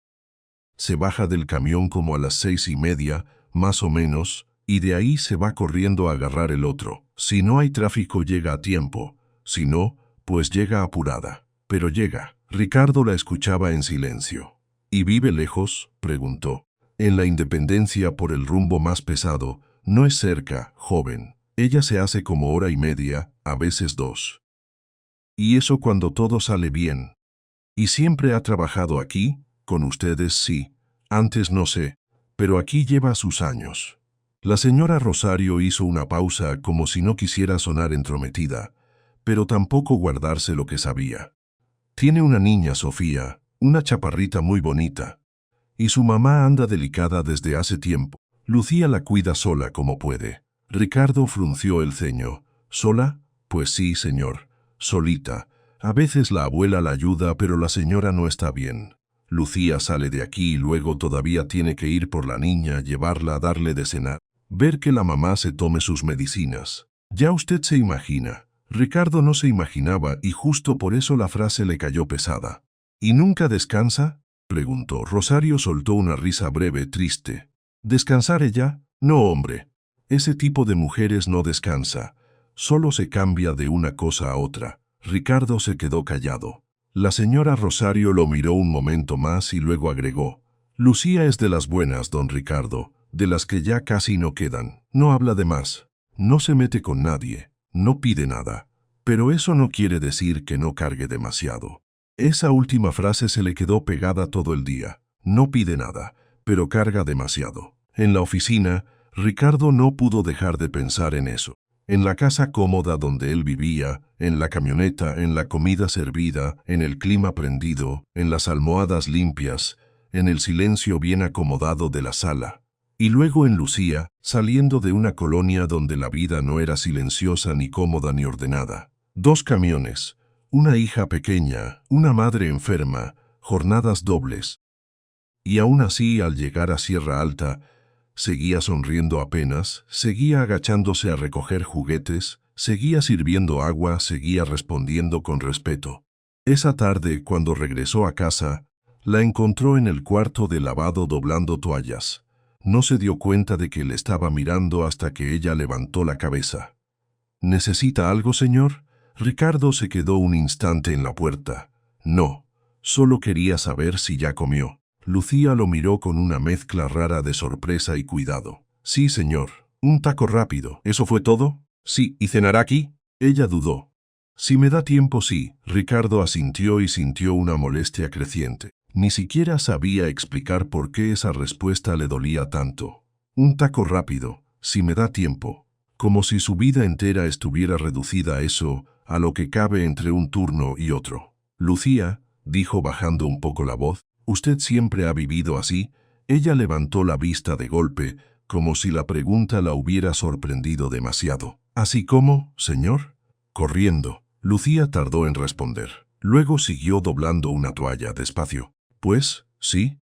Se baja del camión como a las 6:30, más o menos, y de ahí se va corriendo a agarrar el otro. Si no hay tráfico llega a tiempo, si no, pues llega apurada. Pero llega». Ricardo la escuchaba en silencio. «¿Y vive lejos?», preguntó. «En la Independencia, por el rumbo más pesado. No es cerca, joven. Ella se hace como 1:30, a veces 2. Y eso cuando todo sale bien». «¿Y siempre ha trabajado aquí? Con ustedes sí. Antes no sé, pero aquí lleva sus años». La señora Rosario hizo una pausa como si no quisiera sonar entrometida, pero tampoco guardarse lo que sabía. «Tiene una niña, Sofía, una chaparrita muy bonita. Y su mamá anda delicada desde hace tiempo. Lucía la cuida sola como puede». Ricardo frunció el ceño. «¿Sola? Pues sí, señor. Solita. A veces la abuela la ayuda, pero la señora no está bien. Lucía sale de aquí y luego todavía tiene que ir por la niña, llevarla a darle de cenar, ver que la mamá se tome sus medicinas. Ya usted se imagina». Ricardo no se imaginaba y justo por eso la frase le cayó pesada. «¿Y nunca descansa?», preguntó. Rosario soltó una risa breve, triste. «¿Descansar ella? No, hombre. Ese tipo de mujeres no descansa. Solo se cambia de una cosa a otra». Ricardo se quedó callado. La señora Rosario lo miró un momento más y luego agregó. «Lucía es de las buenas, don Ricardo, de las que ya casi no quedan. No habla de más. No se mete con nadie. No pide nada, pero eso no quiere decir que no cargue demasiado». Esa última frase se le quedó pegada todo el día. No pide nada, pero carga demasiado. En la oficina, Ricardo no pudo dejar de pensar en eso. En la casa cómoda donde él vivía, en la camioneta, en la comida servida, en el clima prendido, en las almohadas limpias, en el silencio bien acomodado de la sala. Y luego en Lucía, saliendo de una colonia donde la vida no era silenciosa ni cómoda ni ordenada. 2 camiones, una hija pequeña, una madre enferma, jornadas dobles. Y aún así, al llegar a Sierra Alta, seguía sonriendo apenas, seguía agachándose a recoger juguetes, seguía sirviendo agua, seguía respondiendo con respeto. Esa tarde, cuando regresó a casa, la encontró en el cuarto de lavado doblando toallas. No se dio cuenta de que le estaba mirando hasta que ella levantó la cabeza. ¿Necesita algo, señor? Ricardo se quedó un instante en la puerta. No, solo quería saber si ya comió. Lucía lo miró con una mezcla rara de sorpresa y cuidado. Sí, señor. Un taco rápido. ¿Eso fue todo? Sí. ¿Y cenará aquí? Ella dudó. Si me da tiempo, sí. Ricardo asintió y sintió una molestia creciente. Ni siquiera sabía explicar por qué esa respuesta le dolía tanto. Un taco rápido. Si me da tiempo. Como si su vida entera estuviera reducida a eso, a lo que cabe entre un turno y otro. Lucía, dijo bajando un poco la voz, ¿usted siempre ha vivido así? Ella levantó la vista de golpe, como si la pregunta la hubiera sorprendido demasiado. ¿Así como, señor? Corriendo. Lucía tardó en responder. Luego siguió doblando una toalla despacio. Pues, sí.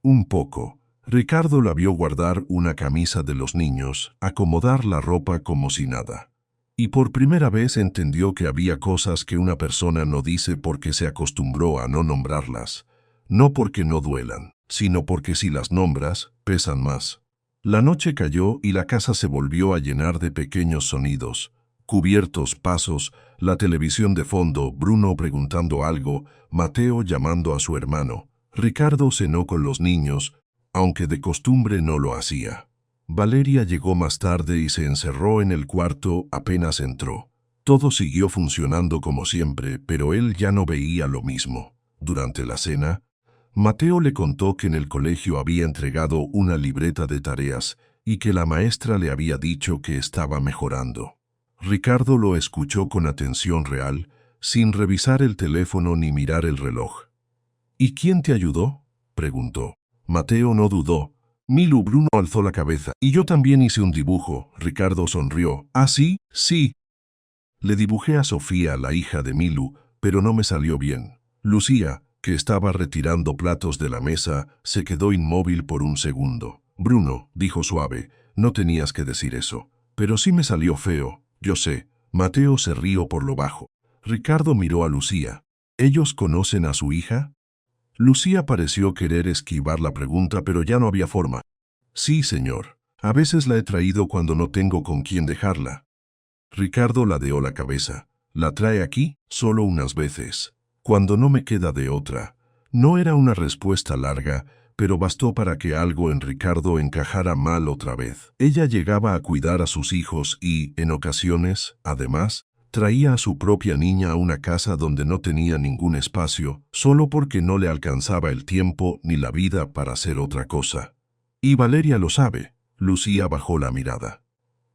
Un poco. Ricardo la vio guardar una camisa de los niños, acomodar la ropa como si nada. Y por primera vez entendió que había cosas que una persona no dice porque se acostumbró a no nombrarlas. No porque no duelan, sino porque si las nombras, pesan más. La noche cayó y la casa se volvió a llenar de pequeños sonidos. Cubiertos, pasos, la televisión de fondo, Bruno preguntando algo, Mateo llamando a su hermano. Ricardo cenó con los niños, aunque de costumbre no lo hacía. Valeria llegó más tarde y se encerró en el cuarto apenas entró. Todo siguió funcionando como siempre, pero él ya no veía lo mismo. Durante la cena, Mateo le contó que en el colegio había entregado una libreta de tareas y que la maestra le había dicho que estaba mejorando. Ricardo lo escuchó con atención real, sin revisar el teléfono ni mirar el reloj. ¿Y quién te ayudó?, preguntó. Mateo no dudó. Milu. Bruno alzó la cabeza. Y yo también hice un dibujo. Ricardo sonrió. ¿Ah, sí? Sí. Le dibujé a Sofía, la hija de Milu, pero no me salió bien. Lucía, que estaba retirando platos de la mesa, se quedó inmóvil por un segundo. Bruno, dijo suave, no tenías que decir eso. Pero sí me salió feo, yo sé. Mateo se rió por lo bajo. Ricardo miró a Lucía. ¿Ellos conocen a su hija? Lucía pareció querer esquivar la pregunta, pero ya no había forma. Sí, señor. A veces la he traído cuando no tengo con quién dejarla. Ricardo ladeó la cabeza. ¿La trae aquí? Solo unas veces. Cuando no me queda de otra. No era una respuesta larga, pero bastó para que algo en Ricardo encajara mal otra vez. Ella llegaba a cuidar a sus hijos y, en ocasiones, además, traía a su propia niña a una casa donde no tenía ningún espacio, solo porque no le alcanzaba el tiempo ni la vida para hacer otra cosa. Y Valeria lo sabe. Lucía bajó la mirada.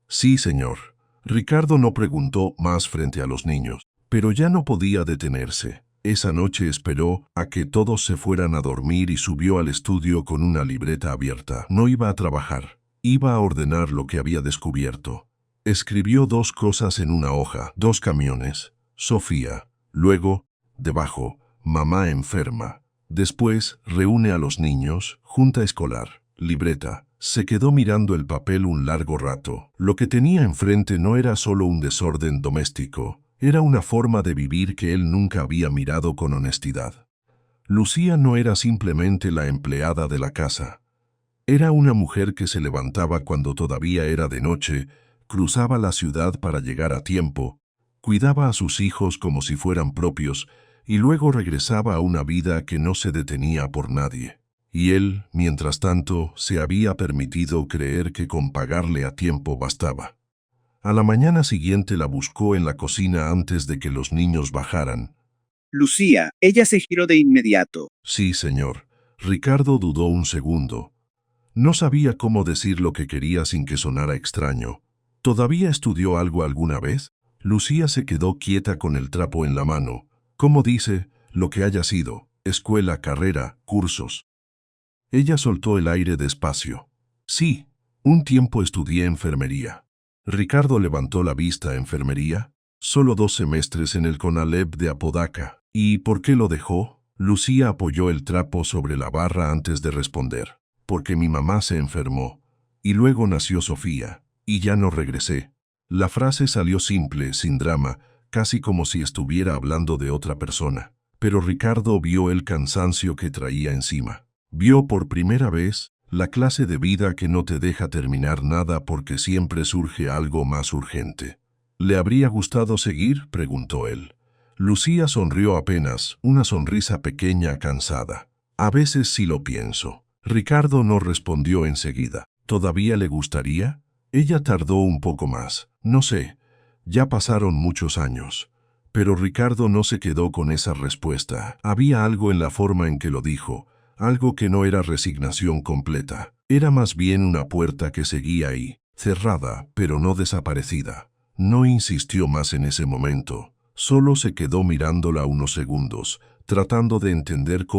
Sí, señor. Ricardo no preguntó más frente a los niños, pero ya no podía detenerse. Esa noche esperó a que todos se fueran a dormir y subió al estudio con una libreta abierta. No iba a trabajar, iba a ordenar lo que había descubierto. Escribió 2 cosas en una hoja, 2 camiones, Sofía. Luego, debajo, mamá enferma. Después, reúne a los niños, junta escolar, libreta. Se quedó mirando el papel un largo rato. Lo que tenía enfrente no era solo un desorden doméstico, era una forma de vivir que él nunca había mirado con honestidad. Lucía no era simplemente la empleada de la casa. Era una mujer que se levantaba cuando todavía era de noche, cruzaba la ciudad para llegar a tiempo, cuidaba a sus hijos como si fueran propios y luego regresaba a una vida que no se detenía por nadie. Y él, mientras tanto, se había permitido creer que con pagarle a tiempo bastaba. A la mañana siguiente la buscó en la cocina antes de que los niños bajaran. Lucía, ella se giró de inmediato. Sí, señor. Ricardo dudó un segundo. No sabía cómo decir lo que quería sin que sonara extraño. ¿Todavía estudió algo alguna vez? Lucía se quedó quieta con el trapo en la mano. ¿Cómo dice? Lo que haya sido. Escuela, carrera, cursos. Ella soltó el aire despacio. Sí, un tiempo estudié enfermería. Ricardo levantó la vista. ¿Enfermería? Solo 2 semestres en el CONALEP de Apodaca. ¿Y por qué lo dejó? Lucía apoyó el trapo sobre la barra antes de responder. Porque mi mamá se enfermó. Y luego nació Sofía. Y ya no regresé. La frase salió simple, sin drama, casi como si estuviera hablando de otra persona. Pero Ricardo vio el cansancio que traía encima. Vio por primera vez la clase de vida que no te deja terminar nada porque siempre surge algo más urgente. ¿Le habría gustado seguir?, preguntó él. Lucía sonrió apenas, una sonrisa pequeña, cansada. A veces sí lo pienso. Ricardo no respondió enseguida. ¿Todavía le gustaría? Ella tardó un poco más. No sé, ya pasaron muchos años. Pero Ricardo no se quedó con esa respuesta. Había algo en la forma en que lo dijo, algo que no era resignación completa. Era más bien una puerta que seguía ahí, cerrada, pero no desaparecida. No insistió más en ese momento. Solo se quedó mirándola unos segundos, tratando de entender cómo